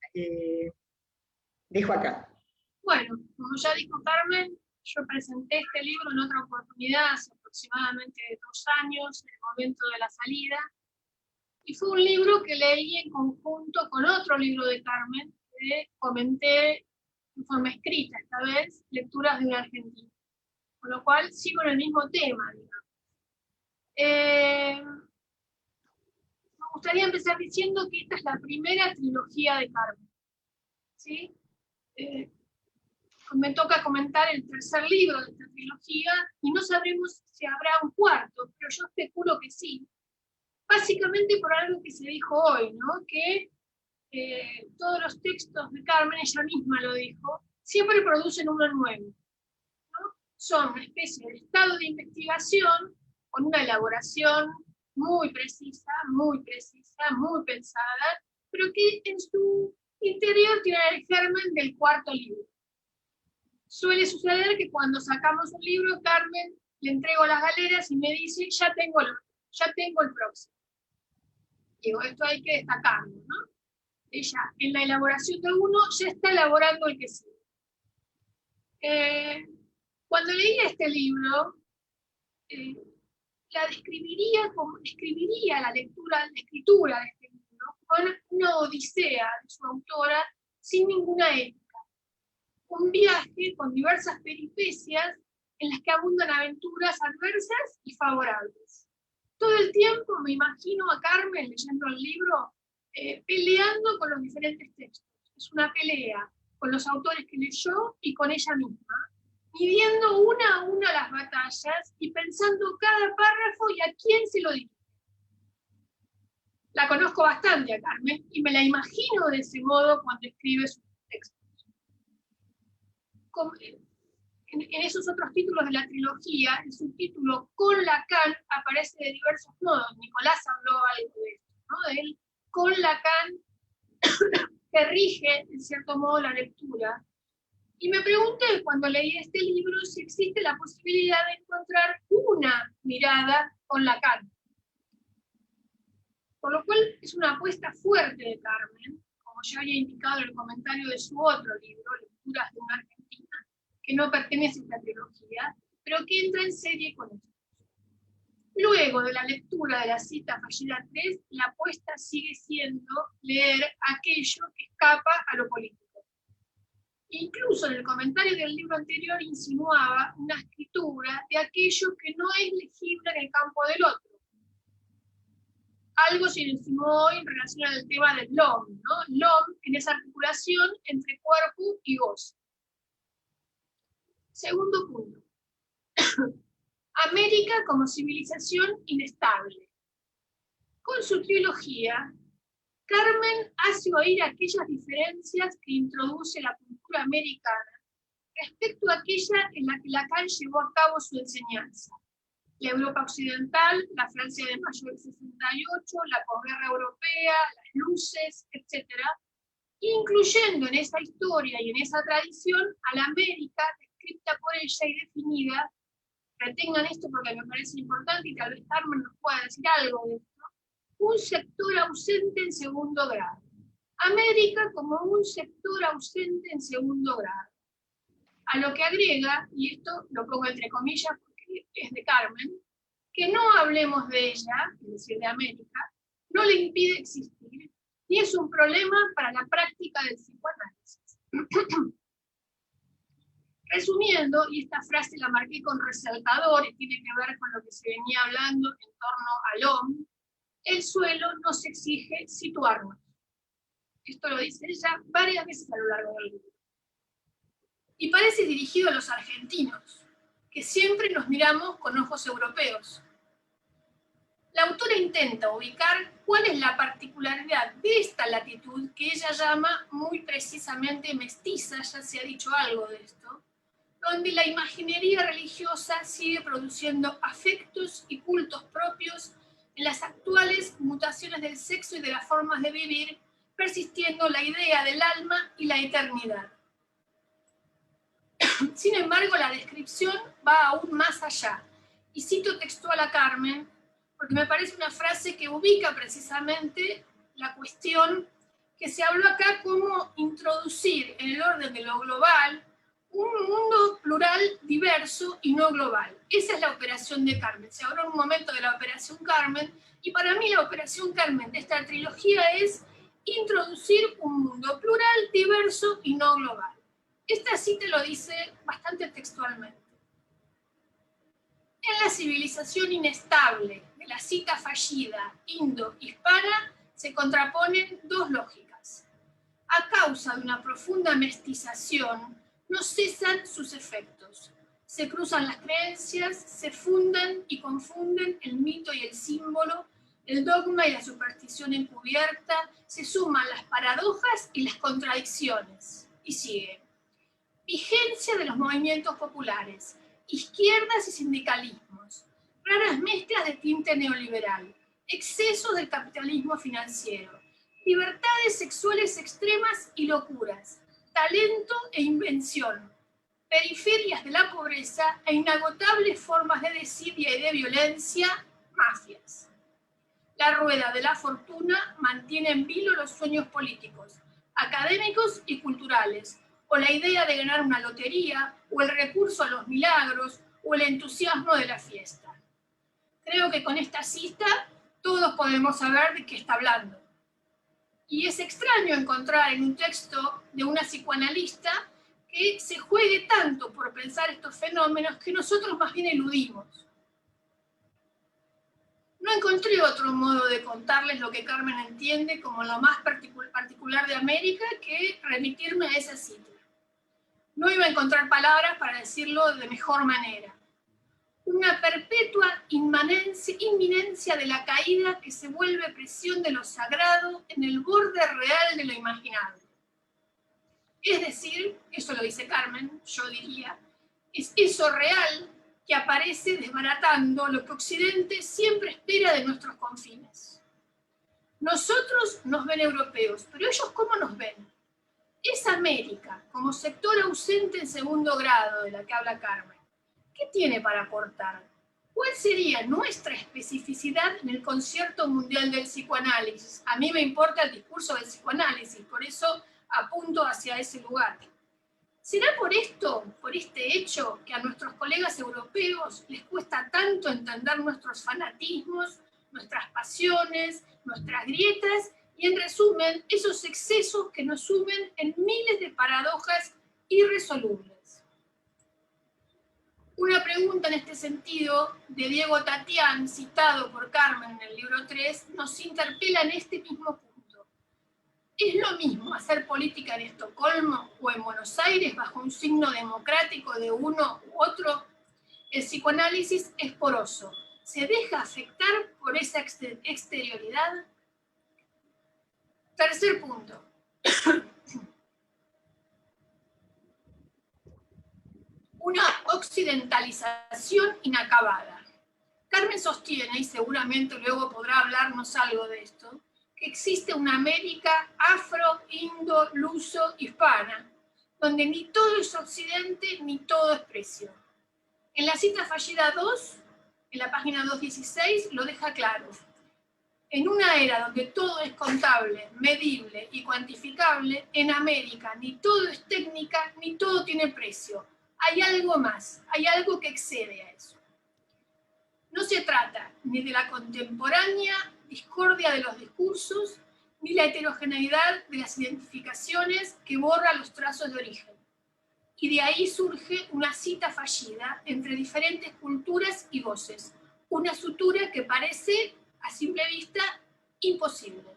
Dejo acá. Bueno, como ya dijo Carmen, yo presenté este libro en otra oportunidad hace aproximadamente 2 años, en el momento de la salida, y fue un libro que leí en conjunto con otro libro de Carmen, que comenté en forma escrita esta vez, Lecturas de una Argentina. Con lo cual sigo en el mismo tema, digamos. Me gustaría empezar diciendo que esta es la primera trilogía de Carmen, ¿sí? Me toca comentar el tercer libro de esta trilogía y no sabremos si habrá un cuarto, pero yo especulo que sí. Básicamente por algo que se dijo hoy, ¿no? Que todos los textos de Carmen, ella misma lo dijo, siempre producen uno nuevo, ¿no? Son una especie de estado de investigación con una elaboración muy precisa, muy pensada, pero que en su interior tiene el germen del cuarto libro. Suele suceder que cuando sacamos un libro, Carmen le entrego las galeras y me dice, ya tengo el próximo. Digo, esto hay que destacarlo, ¿no? Ella, en la elaboración de uno, ya está elaborando el que sigue. Cuando leí este libro, describiría la escritura de este libro con una odisea de su autora sin ninguna ética. Un viaje con diversas peripecias en las que abundan aventuras adversas y favorables. Todo el tiempo me imagino a Carmen leyendo el libro peleando con los diferentes textos. Es una pelea con los autores que leyó y con ella misma, midiendo una a una las batallas y pensando cada párrafo y a quién se lo dirige. La conozco bastante a Carmen y me la imagino de ese modo cuando escribe sus textos. En esos otros títulos de la trilogía, el subtítulo Con Lacan aparece de diversos modos. Nicolás habló algo de esto, ¿no? De él, con Lacan, que rige, en cierto modo, la lectura. Y me pregunté cuando leí este libro si existe la posibilidad de encontrar una mirada con Lacan. Por lo cual es una apuesta fuerte de Carmen, como ya había indicado en el comentario de su otro libro, Lecturas de una Argentina, que no pertenece a esta trilogía, pero que entra en serie con esto. Luego de la lectura de la cita fallida 3, la apuesta sigue siendo leer aquello que escapa a lo político. Incluso en el comentario del libro anterior insinuaba una escritura de aquello que no es legible en el campo del otro. Algo se insinuó hoy en relación al tema del LOM, ¿no? LOM en esa articulación entre cuerpo y goce. Segundo punto. América como civilización inestable. Con su trilogía, Carmen hace oír aquellas diferencias que introduce la cultura americana respecto a aquella en la que Lacan llevó a cabo su enseñanza. La Europa occidental, la Francia de mayo del 68, la posguerra europea, las luces, etc., incluyendo en esa historia y en esa tradición a la América descrita por ella y definida. Retengan esto porque me parece importante y tal vez Carmen nos pueda decir algo de esto. Un sector ausente en segundo grado. América como un sector ausente en segundo grado. A lo que agrega, y esto lo pongo entre comillas porque es de Carmen, que no hablemos de ella, es decir, de América, no le impide existir, ni es un problema para la práctica del psicoanálisis. Resumiendo, y esta frase la marqué con resaltador y tiene que ver con lo que se venía hablando en torno al OM, el suelo nos exige situarnos. Esto lo dice ella varias veces a lo largo del libro. Y parece dirigido a los argentinos, que siempre nos miramos con ojos europeos. La autora intenta ubicar cuál es la particularidad de esta latitud que ella llama muy precisamente mestiza, ya se ha dicho algo de esto, donde la imaginería religiosa sigue produciendo afectos y cultos propios en las actuales mutaciones del sexo y de las formas de vivir, persistiendo la idea del alma y la eternidad. Sin embargo, la descripción va aún más allá, y cito textual a Carmen, porque me parece una frase que ubica precisamente la cuestión que se habló acá, como introducir en el orden de lo global un mundo plural, diverso y no global. Esa es la operación de Carmen. Se habló en un momento de la operación Carmen, y para mí la operación Carmen de esta trilogía es introducir un mundo plural, diverso y no global. Esta cita lo dice bastante textualmente. En la civilización inestable de la cita fallida indo-hispana se contraponen dos lógicas. A causa de una profunda mestización, no cesan sus efectos. Se cruzan las creencias, se fundan y confunden el mito y el símbolo, el dogma y la superstición encubierta, se suman las paradojas y las contradicciones. Y sigue. Vigencia de los movimientos populares, izquierdas y sindicalismos, raras mezclas de tinte neoliberal, excesos del capitalismo financiero, libertades sexuales extremas y locuras, talento e invención, periferias de la pobreza e inagotables formas de desidia y de violencia, mafias. La rueda de la fortuna mantiene en vilo los sueños políticos, académicos y culturales, o la idea de ganar una lotería, o el recurso a los milagros, o el entusiasmo de la fiesta. Creo que con esta cita todos podemos saber de qué está hablando. Y es extraño encontrar en un texto de una psicoanalista que se juegue tanto por pensar estos fenómenos que nosotros más bien eludimos. No encontré otro modo de contarles lo que Carmen entiende como lo más particular de América que remitirme a esa cita. No iba a encontrar palabras para decirlo de mejor manera. Una perpetua inminencia de la caída que se vuelve presión de lo sagrado en el borde real de lo imaginable. Es decir, eso lo dice Carmen, yo diría, es eso real que aparece desbaratando lo que Occidente siempre espera de nuestros confines. Nosotros nos ven europeos, pero ellos ¿cómo nos ven? Es América, como sector ausente en segundo grado de la que habla Carmen. ¿Qué tiene para aportar? ¿Cuál sería nuestra especificidad en el concierto mundial del psicoanálisis? A mí me importa el discurso del psicoanálisis, por eso apunto hacia ese lugar. ¿Será por esto, por este hecho, que a nuestros colegas europeos les cuesta tanto entender nuestros fanatismos, nuestras pasiones, nuestras grietas y, en resumen, esos excesos que nos sumen en miles de paradojas irresolubles? Una pregunta en este sentido de Diego Tatián, citado por Carmen en el libro 3, nos interpela en este mismo punto. ¿Es lo mismo hacer política en Estocolmo o en Buenos Aires bajo un signo democrático de uno u otro? El psicoanálisis es poroso. ¿Se deja afectar por esa exterioridad? Tercer punto. Una occidentalización inacabada. Carmen sostiene, y seguramente luego podrá hablarnos algo de esto, que existe una América afro-indo-luso-hispana, donde ni todo es occidente ni todo es precio. En la cita fallida 2, en la página 216, lo deja claro. En una era donde todo es contable, medible y cuantificable, en América ni todo es técnica ni todo tiene precio. Hay algo más, hay algo que excede a eso. No se trata ni de la contemporánea discordia de los discursos, ni la heterogeneidad de las identificaciones que borra los trazos de origen. Y de ahí surge una cita fallida entre diferentes culturas y voces, una sutura que parece, a simple vista, imposible.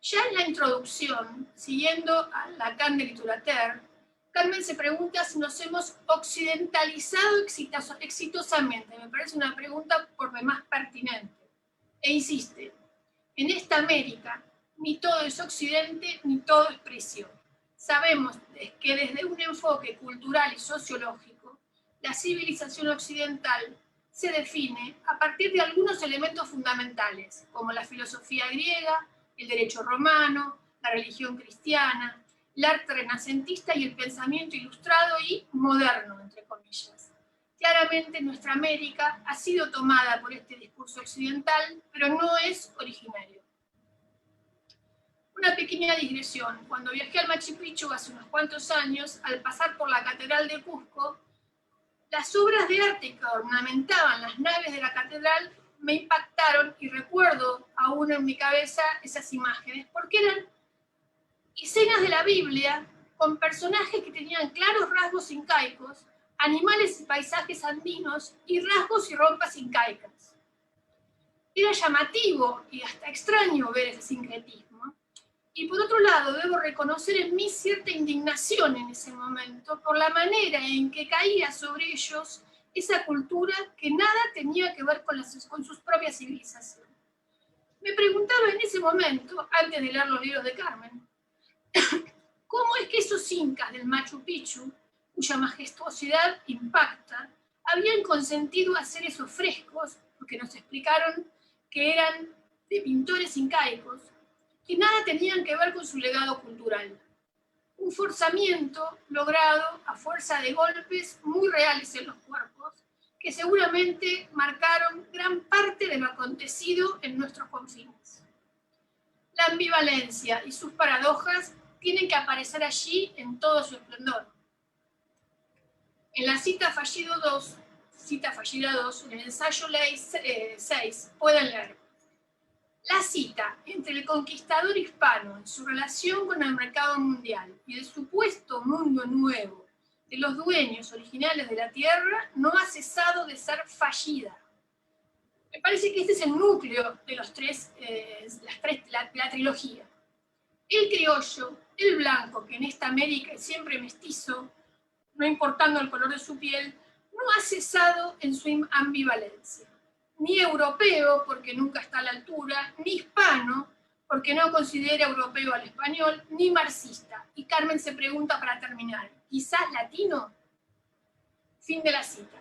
Ya en la introducción, siguiendo a Lacan de Littérature, Carmen se pregunta si nos hemos occidentalizado exitosamente. Me parece una pregunta por demás pertinente. E insiste, en esta América ni todo es occidente ni todo es precio. Sabemos que desde un enfoque cultural y sociológico, la civilización occidental se define a partir de algunos elementos fundamentales, como la filosofía griega, el derecho romano, la religión cristiana, el arte renacentista y el pensamiento ilustrado y moderno, entre comillas. Claramente nuestra América ha sido tomada por este discurso occidental, pero no es originario. Una pequeña digresión. Cuando viajé al Machu Picchu hace unos cuantos años, al pasar por la Catedral de Cusco, las obras de arte que ornamentaban las naves de la catedral me impactaron y recuerdo aún en mi cabeza esas imágenes, porque eran escenas de la Biblia con personajes que tenían claros rasgos incaicos, animales y paisajes andinos y rasgos y rompas incaicas. Era llamativo y hasta extraño ver ese sincretismo, y por otro lado debo reconocer en mí cierta indignación en ese momento por la manera en que caía sobre ellos esa cultura que nada tenía que ver con sus propias civilizaciones. Me preguntaba en ese momento, antes de leer los libros de Carmen, ¿cómo es que esos incas del Machu Picchu, cuya majestuosidad impacta, habían consentido hacer esos frescos, porque nos explicaron que eran de pintores incaicos, que nada tenían que ver con su legado cultural? Un forzamiento logrado a fuerza de golpes muy reales en los cuerpos, que seguramente marcaron gran parte de lo acontecido en nuestros confines. La ambivalencia y sus paradojas tienen que aparecer allí en todo su esplendor. En la cita fallida 2, en el ensayo ley 6, pueden leer: la cita entre el conquistador hispano en su relación con el mercado mundial y el supuesto mundo nuevo de los dueños originales de la tierra no ha cesado de ser fallida. Me parece que este es el núcleo de la trilogía. El criollo, el blanco, que en esta América es siempre mestizo, no importando el color de su piel, no ha cesado en su ambivalencia. Ni europeo, porque nunca está a la altura, ni hispano, porque no considera europeo al español, ni marxista. Y Carmen se pregunta para terminar, ¿quizás latino? Fin de la cita.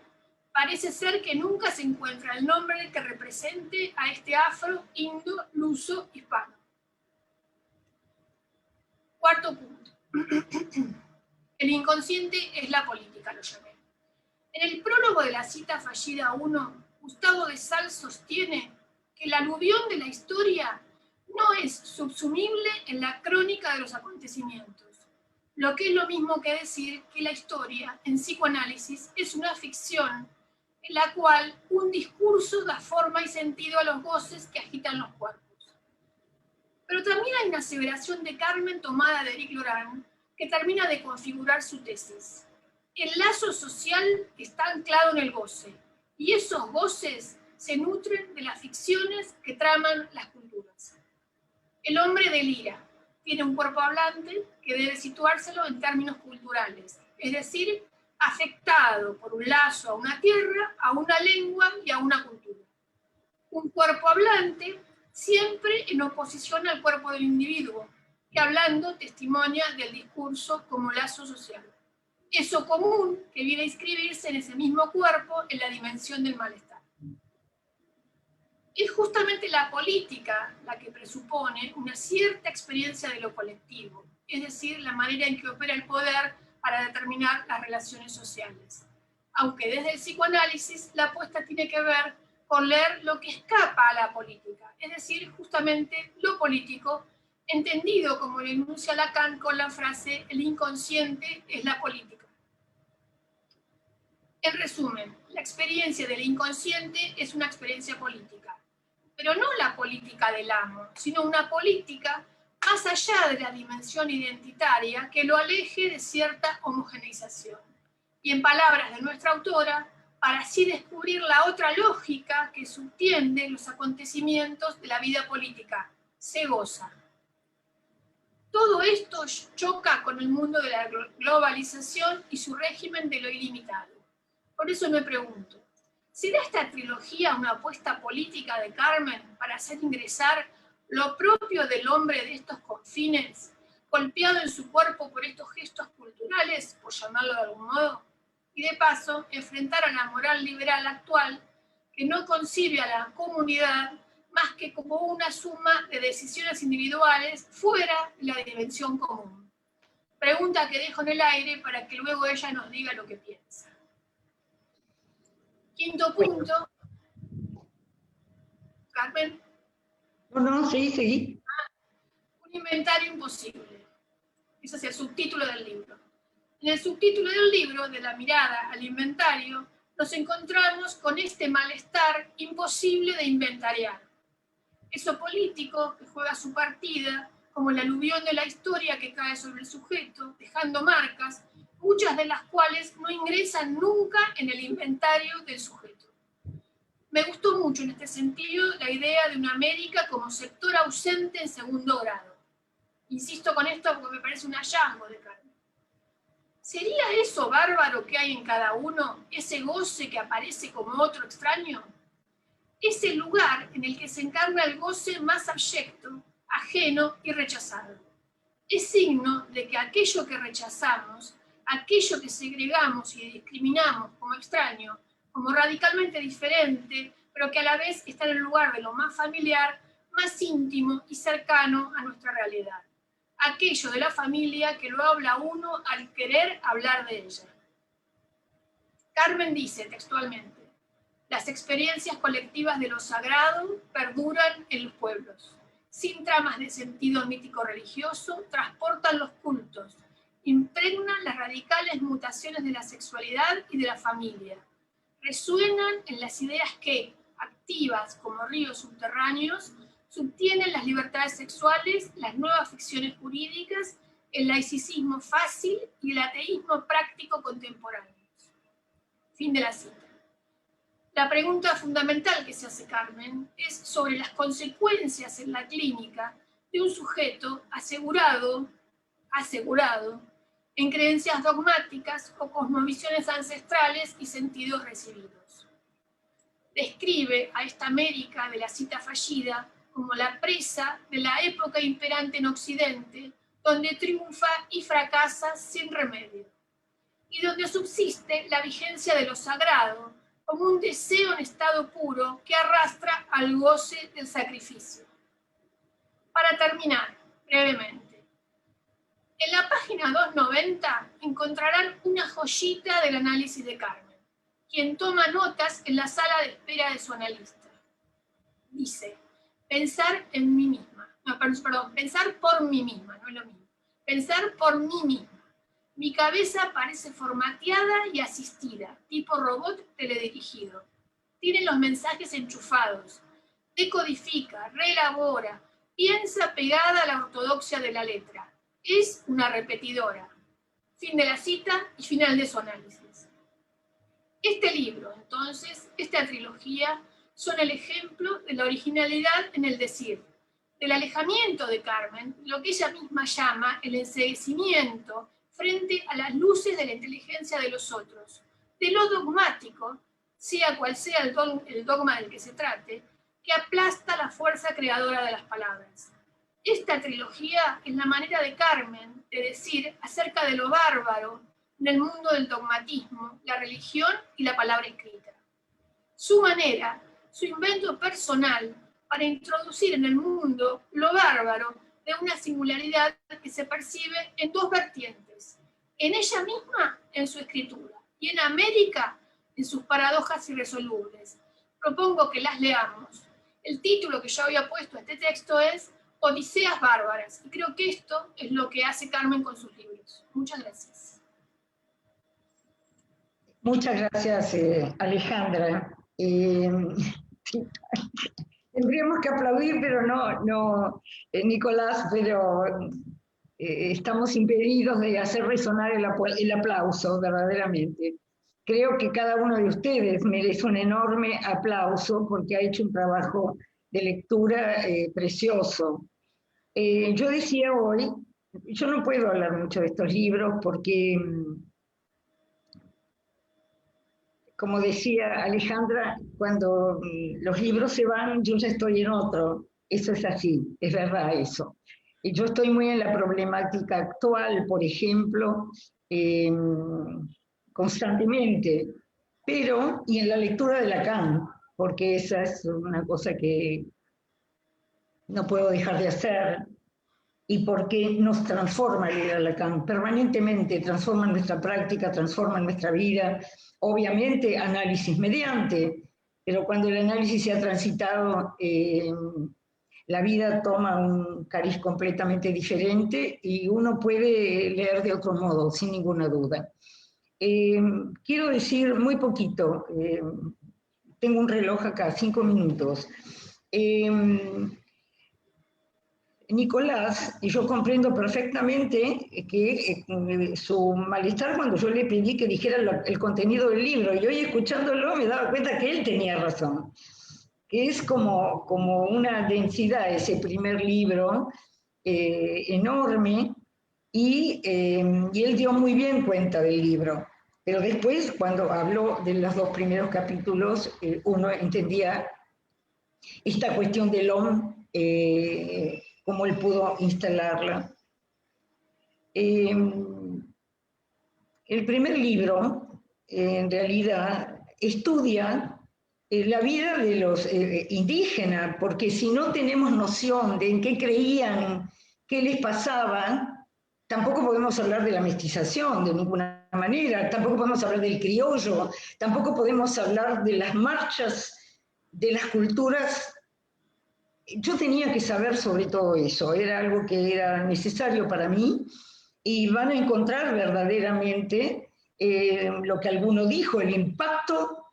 Parece ser que nunca se encuentra el nombre que represente a este afro, indo, luso, hispano. Cuarto punto. El inconsciente es la política, lo llamé. En el prólogo de la cita fallida 1, Gustavo de Sal sostiene que el aluvión de la historia no es subsumible en la crónica de los acontecimientos, lo que es lo mismo que decir que la historia, en psicoanálisis, es una ficción en la cual un discurso da forma y sentido a los goces que agitan los cuerpos. Pero también hay una aseveración de Carmen tomada de Eric Laurent que termina de configurar su tesis. El lazo social está anclado en el goce, y esos goces se nutren de las ficciones que traman las culturas. El hombre delira, tiene un cuerpo hablante que debe situárselo en términos culturales, es decir, afectado por un lazo a una tierra, a una lengua y a una cultura. Un cuerpo hablante siempre en oposición al cuerpo del individuo, que hablando testimonia del discurso como lazo social. Eso común que viene a inscribirse en ese mismo cuerpo en la dimensión del malestar. Es justamente la política la que presupone una cierta experiencia de lo colectivo, es decir, la manera en que opera el poder para determinar las relaciones sociales. Aunque desde el psicoanálisis la apuesta tiene que ver con leer lo que escapa a la política, es decir, justamente lo político, entendido como lo enuncia Lacan con la frase «el inconsciente es la política». En resumen, la experiencia del inconsciente es una experiencia política, pero no la política del amo, sino una política más allá de la dimensión identitaria que lo aleje de cierta homogeneización. Y en palabras de nuestra autora, para así descubrir la otra lógica que subtiende los acontecimientos de la vida política, se goza. Todo esto choca con el mundo de la globalización y su régimen de lo ilimitado. Por eso me pregunto, ¿será esta trilogía una apuesta política de Carmen para hacer ingresar lo propio del hombre de estos confines, golpeado en su cuerpo por estos gestos culturales, por llamarlo de algún modo? Y de paso, enfrentar a la moral liberal actual, que no concibe a la comunidad más que como una suma de decisiones individuales fuera de la dimensión común. Pregunta que dejo en el aire para que luego ella nos diga lo que piensa. Quinto punto. Carmen. No, seguí. Un inventario imposible. Ese es el subtítulo del libro. En el subtítulo del libro, de la mirada al inventario, nos encontramos con este malestar imposible de inventariar. Eso político que juega su partida, como el aluvión de la historia que cae sobre el sujeto, dejando marcas, muchas de las cuales no ingresan nunca en el inventario del sujeto. Me gustó mucho en este sentido la idea de una América como sector ausente en segundo grado. Insisto con esto porque me parece un hallazgo de Carmen. ¿Sería eso bárbaro que hay en cada uno, ese goce que aparece como otro extraño? Ese lugar en el que se encarna el goce más abyecto, ajeno y rechazado. Es signo de que aquello que rechazamos, aquello que segregamos y discriminamos como extraño, como radicalmente diferente, pero que a la vez está en el lugar de lo más familiar, más íntimo y cercano a nuestra realidad. Aquello de la familia que lo habla uno al querer hablar de ella. Carmen dice textualmente: las experiencias colectivas de lo sagrado perduran en los pueblos. Sin tramas de sentido mítico-religioso, transportan los cultos, impregnan las radicales mutaciones de la sexualidad y de la familia. Resuenan en las ideas que, activas como ríos subterráneos, subtienen las libertades sexuales, las nuevas ficciones jurídicas, el laicismo fácil y el ateísmo práctico contemporáneo. Fin de la cita. La pregunta fundamental que se hace Carmen es sobre las consecuencias en la clínica de un sujeto asegurado en creencias dogmáticas o cosmovisiones ancestrales y sentidos recibidos. Describe a esta América de la cita fallida como la presa de la época imperante en Occidente, donde triunfa y fracasa sin remedio, y donde subsiste la vigencia de lo sagrado, como un deseo en estado puro que arrastra al goce del sacrificio. Para terminar, brevemente, en la página 290 encontrarán una joyita del análisis de Carmen, quien toma notas en la sala de espera de su analista. Dice: pensar en mí misma. No, perdón, pensar por mí misma, no es lo mismo. Pensar por mí misma. Mi cabeza parece formateada y asistida, tipo robot teledirigido. Tiene los mensajes enchufados, decodifica, reelabora, piensa pegada a la ortodoxia de la letra. Es una repetidora. Fin de la cita y final de su análisis. Este libro, entonces, esta trilogía, son el ejemplo de la originalidad en el decir, del alejamiento de Carmen, lo que ella misma llama el enceguecimiento frente a las luces de la inteligencia de los otros, de lo dogmático, sea cual sea el dogma del que se trate, que aplasta la fuerza creadora de las palabras. Esta trilogía es la manera de Carmen de decir acerca de lo bárbaro en el mundo del dogmatismo, la religión y la palabra escrita. Su manera, su invento personal para introducir en el mundo lo bárbaro de una singularidad que se percibe en dos vertientes: en ella misma, en su escritura, y en América, en sus paradojas irresolubles. Propongo que las leamos. El título que yo había puesto a este texto es Odiseas bárbaras, y creo que esto es lo que hace Carmen con sus libros. Muchas gracias. Muchas gracias, Alejandra. Sí, tendríamos que aplaudir, pero no, Nicolás, pero estamos impedidos de hacer resonar el aplauso, verdaderamente. Creo que cada uno de ustedes merece un enorme aplauso porque ha hecho un trabajo de lectura precioso. Yo decía hoy, yo no puedo hablar mucho de estos libros porque, como decía Alejandra, cuando los libros se van, yo ya estoy en otro. Eso es así, es verdad eso. Y yo estoy muy en la problemática actual, por ejemplo, constantemente, pero, y en la lectura de Lacan, porque esa es una cosa que no puedo dejar de hacer, y porque nos transforma leer a Lacan, permanentemente transforma nuestra práctica, transforma nuestra vida, obviamente análisis mediante, pero cuando el análisis se ha transitado, la vida toma un cariz completamente diferente y uno puede leer de otro modo, sin ninguna duda. Quiero decir muy poquito, tengo un reloj acá, 5 minutos. Nicolás, y yo comprendo perfectamente que su malestar cuando yo le pedí que dijera el contenido del libro, y hoy escuchándolo me daba cuenta que él tenía razón, que es como una densidad ese primer libro, enorme, y él dio muy bien cuenta del libro. Pero después, cuando habló de los 2 primeros capítulos, uno entendía esta cuestión del hombre, cómo él pudo instalarla. El primer libro, en realidad, estudia la vida de los indígenas, porque si no tenemos noción de en qué creían, qué les pasaba, tampoco podemos hablar de la mestización de ninguna manera, tampoco podemos hablar del criollo, tampoco podemos hablar de las marchas de las culturas. Yo tenía que saber sobre todo eso, era algo que era necesario para mí, y van a encontrar verdaderamente lo que alguno dijo, el impacto,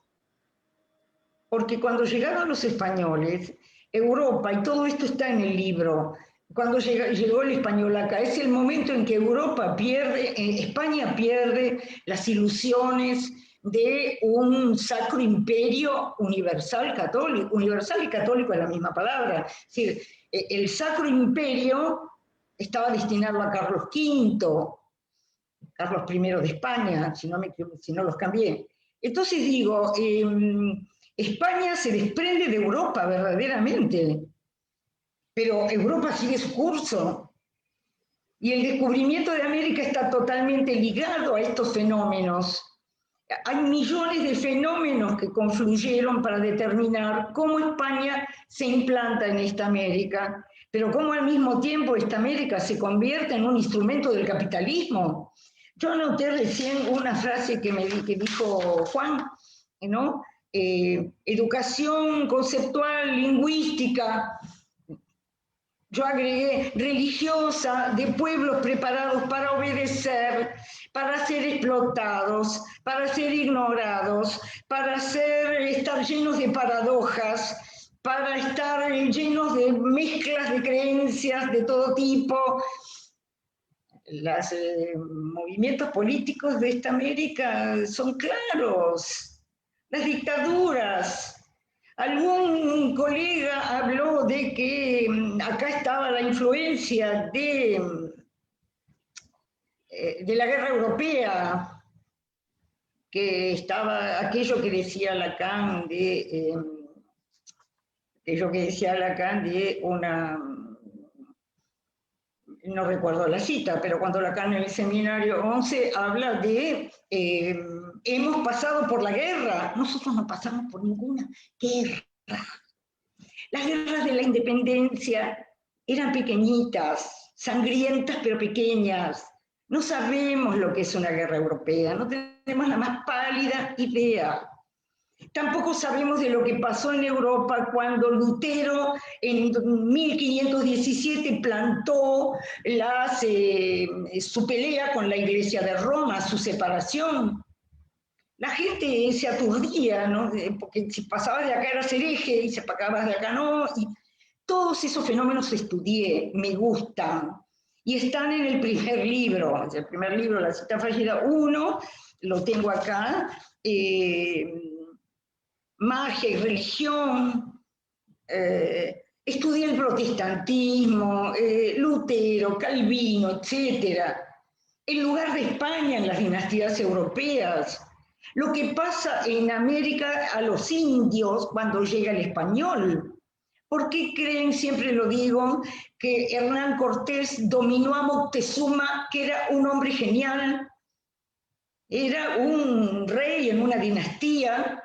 porque cuando llegaron los españoles, Europa, y todo esto está en el libro, cuando llegó el español acá, es el momento en que Europa pierde, España pierde las ilusiones de un sacro imperio universal y católico es la misma palabra. Es decir, el sacro imperio estaba destinado a Carlos V, Carlos I de España, si no los cambié. Entonces digo, España se desprende de Europa verdaderamente, pero Europa sigue su curso. Y el descubrimiento de América está totalmente ligado a estos fenómenos. Hay millones de fenómenos que confluyeron para determinar cómo España se implanta en esta América, pero cómo al mismo tiempo esta América se convierte en un instrumento del capitalismo. Yo anoté recién una frase que dijo Juan, ¿no? Educación conceptual, lingüística. Yo agregué religiosa, de pueblos preparados para obedecer, para ser explotados, para ser ignorados, para estar llenos de paradojas, para estar llenos de mezclas de creencias de todo tipo. Los movimientos políticos de esta América son claros. Las dictaduras. Algún colega habló de que acá estaba la influencia de la guerra europea, que estaba aquello que decía Lacan de una, no recuerdo la cita, pero cuando Lacan en el seminario 11 habla de hemos pasado por la guerra. Nosotros no pasamos por ninguna guerra. Las guerras de la independencia eran pequeñitas, sangrientas pero pequeñas. No sabemos lo que es una guerra europea, no tenemos la más pálida idea. Tampoco sabemos de lo que pasó en Europa cuando Lutero en 1517 plantó su pelea con la Iglesia de Roma, su separación. La gente se aturdía, ¿no? Porque si pasabas de acá eras hereje y si pasabas de acá no. Y todos esos fenómenos estudié, me gustan. Y están en el primer libro, La cita fallida 1, lo tengo acá. Magia y religión. Estudié el protestantismo, Lutero, Calvino, etc. El lugar de España en las dinastías europeas. Lo que pasa en América a los indios cuando llega el español. ¿Por qué creen, siempre lo digo, que Hernán Cortés dominó a Moctezuma, que era un hombre genial? Era un rey en una dinastía,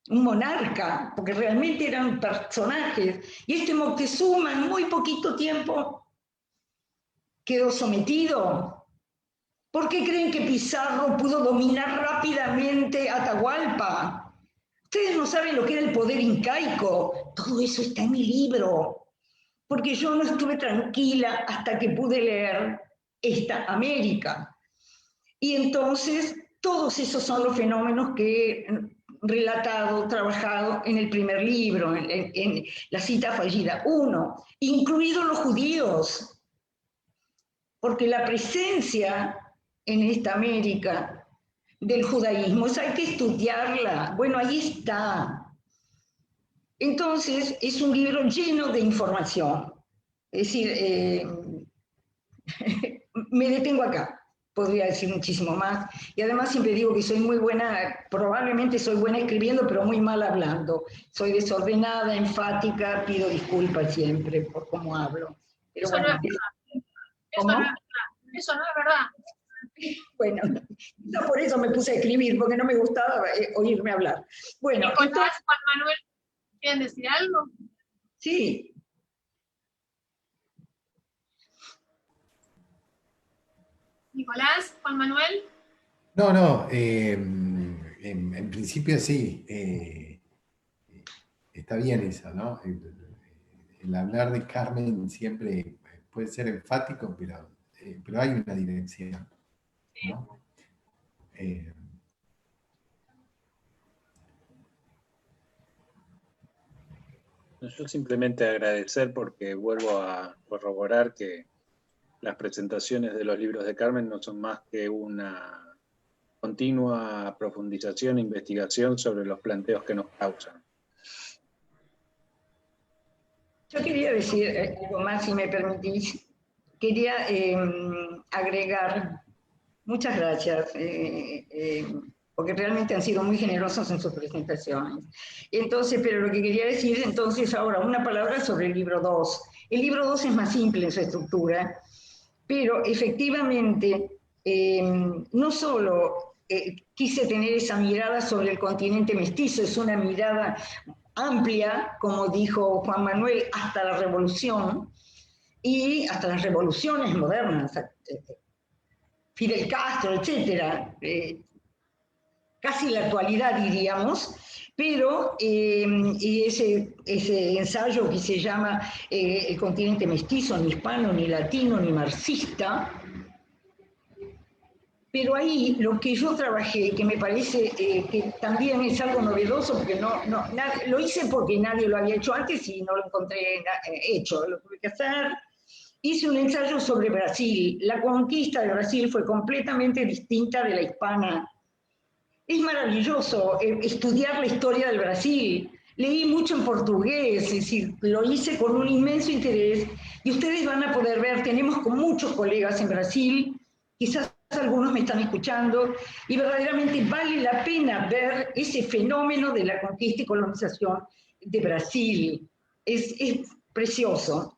un monarca, porque realmente eran personajes. Y este Moctezuma en muy poquito tiempo quedó sometido. ¿Por qué creen que Pizarro pudo dominar rápidamente Atahualpa? Ustedes no saben lo que era el poder incaico. Todo eso está en mi libro. Porque yo no estuve tranquila hasta que pude leer esta América. Y entonces, todos esos son los fenómenos que relatado, trabajado en el primer libro, en La cita fallida 1, incluidos los judíos, porque la presencia en esta América del judaísmo, hay que estudiarla. Bueno, ahí está. Entonces, es un libro lleno de información. Es decir, me detengo acá. Podría decir muchísimo más. Y además siempre digo que soy muy buena, probablemente soy buena escribiendo, pero muy mal hablando. Soy desordenada, enfática, pido disculpas siempre por cómo hablo. Pero Eso bueno, no es verdad. ¿cómo? Eso no es verdad. Bueno, no por eso me puse a escribir, porque no me gustaba oírme hablar. Bueno, Nicolás, entonces, Juan Manuel, ¿quieren decir algo? sí. Nicolás, Juan Manuel. No, en principio sí, está bien eso, ¿no? El hablar de Carmen siempre puede ser enfático, pero hay una dirección, ¿no? Yo simplemente agradecer porque vuelvo a corroborar que las presentaciones de los libros de Carmen no son más que una continua profundización e investigación sobre los planteos que nos causan. Yo quería decir algo más, si me permitís. Quería agregar, muchas gracias, porque realmente han sido muy generosos en sus presentaciones. Entonces, pero lo que quería decir entonces ahora, una palabra sobre el libro 2. El libro 2 es más simple en su estructura, pero efectivamente no solo quise tener esa mirada sobre el continente mestizo, es una mirada amplia, como dijo Juan Manuel, hasta la revolución y hasta las revoluciones modernas, Fidel Castro, etcétera, casi la actualidad diríamos, pero y ese ensayo que se llama El continente mestizo, ni hispano, ni latino, ni marxista. Pero ahí lo que yo trabajé, que me parece que también es algo novedoso, porque lo hice porque nadie lo había hecho antes y no lo encontré hecho, lo tuve que hacer. Hice un ensayo sobre Brasil. La conquista de Brasil fue completamente distinta de la hispana. Es maravilloso estudiar la historia del Brasil. Leí mucho en portugués, es decir, lo hice con un inmenso interés y ustedes van a poder ver, tenemos con muchos colegas en Brasil, quizás algunos me están escuchando, y verdaderamente vale la pena ver ese fenómeno de la conquista y colonización de Brasil. Es precioso.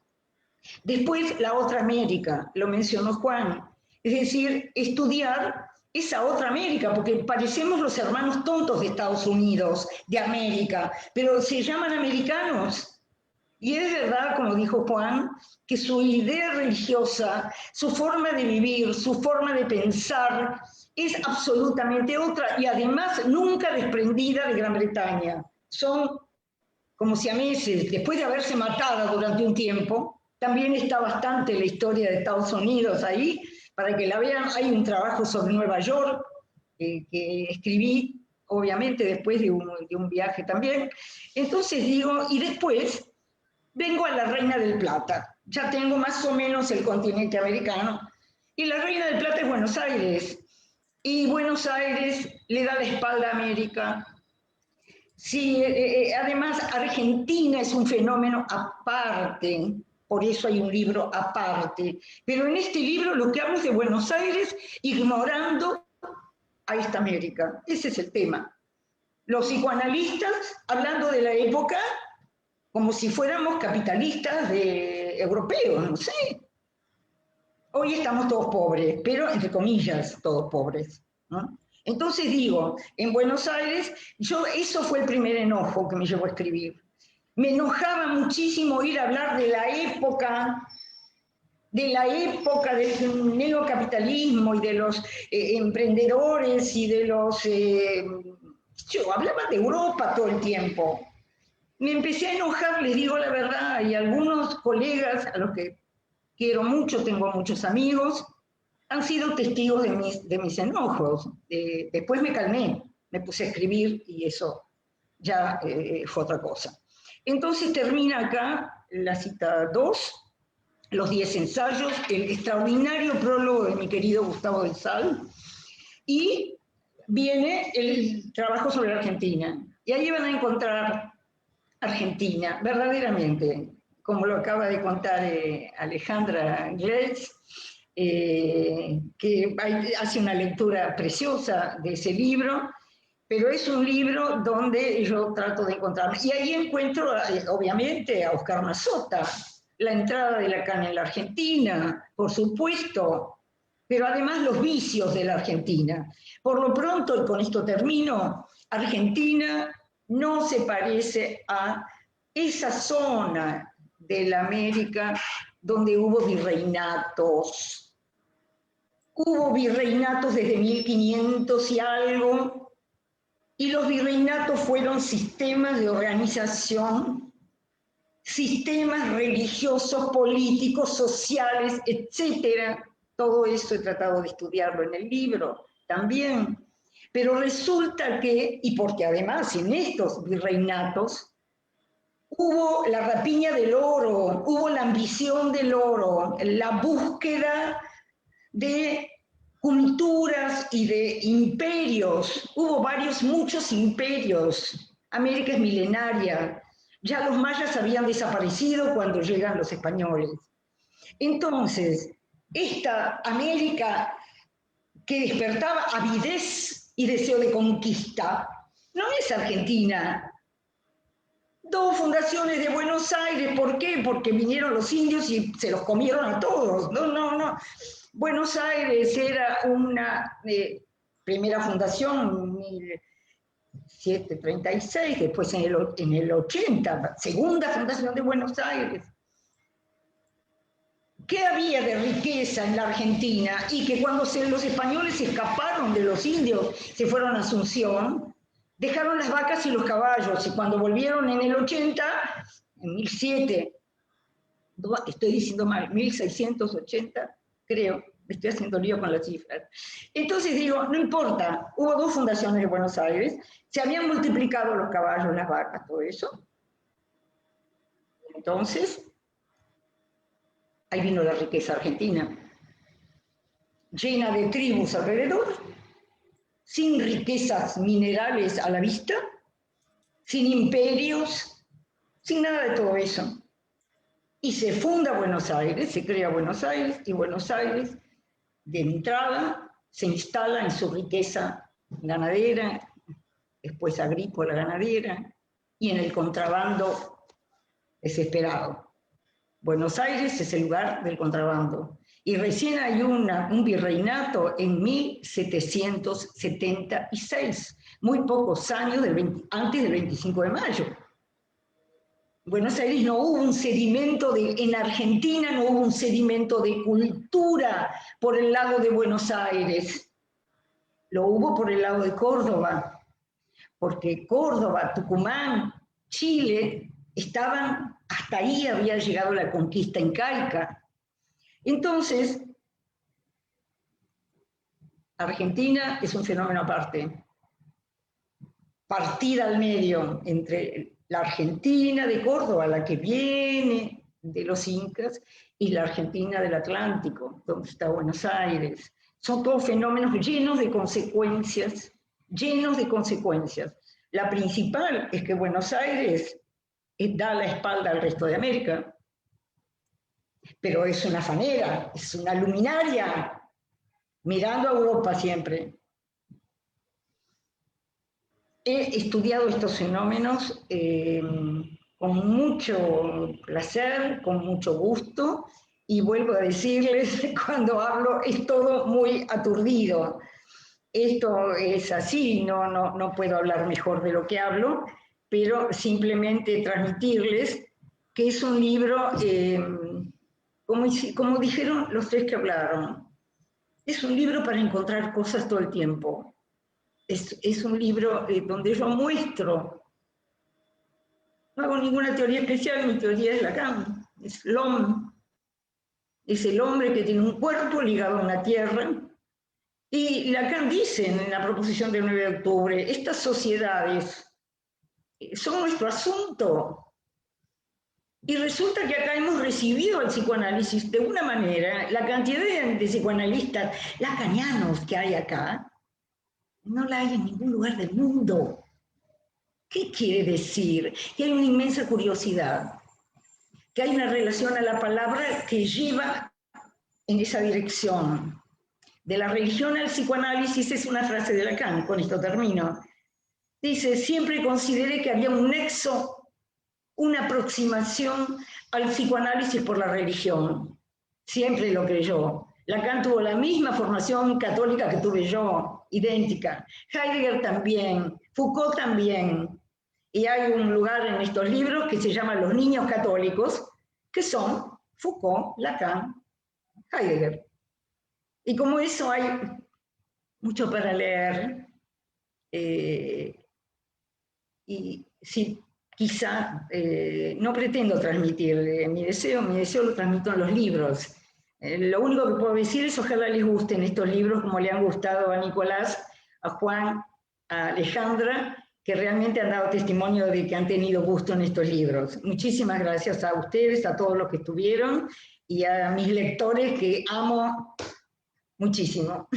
Después, la otra América, lo mencionó Juan, es decir, estudiar esa otra América, porque parecemos los hermanos tontos de Estados Unidos, de América, pero se llaman americanos. Y es verdad, como dijo Juan, que su idea religiosa, su forma de vivir, su forma de pensar, es absolutamente otra y además nunca desprendida de Gran Bretaña. Son como siameses, después de haberse matado durante un tiempo. También está bastante la historia de Estados Unidos ahí, para que la vean. Hay un trabajo sobre Nueva York que escribí, obviamente, después de un viaje también. Entonces digo, y después vengo a la Reina del Plata. Ya tengo más o menos el continente americano. Y la Reina del Plata es Buenos Aires. Y Buenos Aires le da la espalda a América. Sí, además Argentina es un fenómeno aparte, por eso hay un libro aparte. Pero en este libro lo que hablo es de Buenos Aires ignorando a esta América. Ese es el tema. Los psicoanalistas hablando de la época como si fuéramos capitalistas europeos, no sé. Hoy estamos todos pobres, pero entre comillas todos pobres, ¿no? Entonces digo, en Buenos Aires, eso fue el primer enojo que me llevó a escribir. Me enojaba muchísimo ir a hablar de la época del neocapitalismo y de los emprendedores y de los... yo hablaba de Europa todo el tiempo. Me empecé a enojar, les digo la verdad, y algunos colegas a los que quiero mucho, tengo muchos amigos, han sido testigos de mis enojos. Después me calmé, me puse a escribir y eso ya fue otra cosa. Entonces termina acá la cita 2, los 10 ensayos, el extraordinario prólogo de mi querido Gustavo del Sal, y viene el trabajo sobre Argentina. Y ahí van a encontrar Argentina, verdaderamente, como lo acaba de contar Alejandra Gleitz, que hace una lectura preciosa de ese libro, pero es un libro donde yo trato de encontrarme. Y ahí encuentro, obviamente, a Oscar Mazota, la entrada de Lacan en la Argentina, por supuesto, pero además los vicios de la Argentina. Por lo pronto, y con esto termino, Argentina no se parece a esa zona de la América donde hubo virreinatos. Hubo virreinatos desde 1500 y algo, y los virreinatos fueron sistemas de organización, sistemas religiosos, políticos, sociales, etcétera. Todo eso he tratado de estudiarlo en el libro también. Pero resulta que, y porque además en estos virreinatos hubo la rapiña del oro, hubo la ambición del oro, la búsqueda de culturas y de imperios. Hubo muchos imperios. América es milenaria. Ya los mayas habían desaparecido cuando llegan los españoles. Entonces, esta América que despertaba avidez y deseo de conquista, no es Argentina. 2 fundaciones de Buenos Aires, ¿por qué? Porque vinieron los indios y se los comieron a todos. No. Buenos Aires era una primera fundación, 1736, después en el 80, segunda fundación de Buenos Aires. ¿Qué había de riqueza en la Argentina? Y que cuando los españoles escaparon de los indios, se fueron a Asunción, dejaron las vacas y los caballos, y cuando volvieron en el 80, en 1700, estoy diciendo mal, 1680, creo, estoy haciendo lío con las cifras. Entonces digo, no importa, hubo 2 fundaciones de Buenos Aires, se habían multiplicado los caballos, las vacas, todo eso. Entonces, ahí vino la riqueza argentina, llena de tribus alrededor, sin riquezas minerales a la vista, sin imperios, sin nada de todo eso. Y se funda Buenos Aires, se crea Buenos Aires, y Buenos Aires, de entrada, se instala en su riqueza ganadera, después agrícola ganadera, y en el contrabando desesperado. Buenos Aires es el lugar del contrabando. Y recién hay un virreinato en 1776, muy pocos años antes del 25 de mayo. En Buenos Aires no hubo un sedimento en Argentina no hubo un sedimento de cultura por el lado de Buenos Aires. Lo hubo por el lado de Córdoba, porque Córdoba, Tucumán, Chile, hasta ahí había llegado la conquista incaica. Entonces, Argentina es un fenómeno aparte, partida al medio entre la Argentina de Córdoba, la que viene de los incas, y la Argentina del Atlántico, donde está Buenos Aires. Son todos fenómenos llenos de consecuencias, llenos de consecuencias. La principal es que Buenos Aires da la espalda al resto de América, pero es una fanera, es una luminaria, mirando a Europa siempre. He estudiado estos fenómenos con mucho placer, con mucho gusto, y vuelvo a decirles, cuando hablo es todo muy aturdido. Esto es así, no puedo hablar mejor de lo que hablo, pero simplemente transmitirles que es un libro, como dijeron los 3 que hablaron, es un libro para encontrar cosas todo el tiempo. Es un libro donde yo muestro, no hago ninguna teoría especial, mi teoría es Lacan, es l'homme, es el hombre que tiene un cuerpo ligado a una tierra Y Lacan dice en la proposición del 9 de octubre, estas sociedades son nuestro asunto. Y resulta que acá hemos recibido el psicoanálisis de una manera, la cantidad de psicoanalistas lacanianos que hay acá, no la hay en ningún lugar del mundo. ¿Qué quiere decir? Que hay una inmensa curiosidad, que hay una relación a la palabra que lleva en esa dirección. De la religión al psicoanálisis es una frase de Lacan, con esto termino. Dice, siempre consideré que había un nexo, una aproximación al psicoanálisis por la religión. Siempre lo creyó. Lacan tuvo la misma formación católica que tuve yo, idéntica. Heidegger también, Foucault también. Y hay un lugar en estos libros que se llama Los niños católicos, que son Foucault, Lacan, Heidegger. Y como eso hay mucho para leer, y sí, quizá no pretendo transmitir mi deseo lo transmito en los libros. Lo único que puedo decir es ojalá les gusten estos libros como le han gustado a Nicolás, a Juan, a Alejandra, que realmente han dado testimonio de que han tenido gusto en estos libros. Muchísimas gracias a ustedes, a todos los que estuvieron y a mis lectores que amo muchísimo.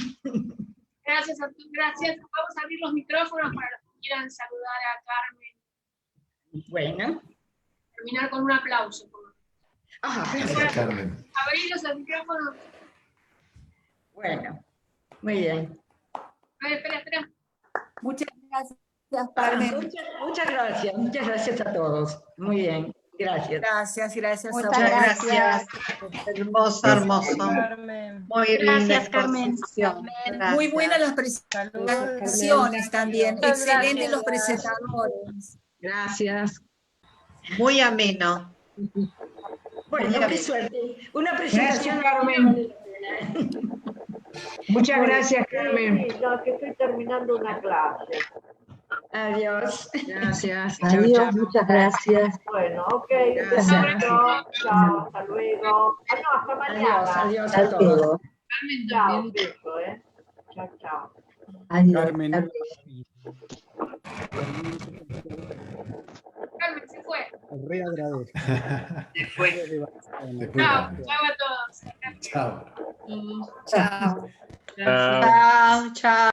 Gracias a ti, gracias. Vamos a abrir los micrófonos para los que quieran saludar a Carmen. Bueno. Terminar con un aplauso. Gracias, Carmen. Abrir los micrófonos. Bueno, muy bien. A ver, espera. Muchas gracias, Carmen. Muchas gracias a todos. Muy bien, gracias. Gracias Muchas a gracias. Hermoso, hermoso. Muy Gracias, Carmen. Muy buenas las presentaciones también. Excelentes los presentadores. Gracias. Muy ameno. Bueno, qué suerte. Una presentación. Gracias, Carmen. Muchas gracias, Carmen. No, que estoy terminando una clase. Adiós. Gracias. Adiós, muchas gracias. Bueno, ok. Gracias. Chao, hasta luego. Ah, no, hasta mañana. Adiós a todos. Chao, beso, Chao. Carmen. Carmen, se fue. Re agradezco. Se fue. Chao a todos. Chao. Chao. Chao.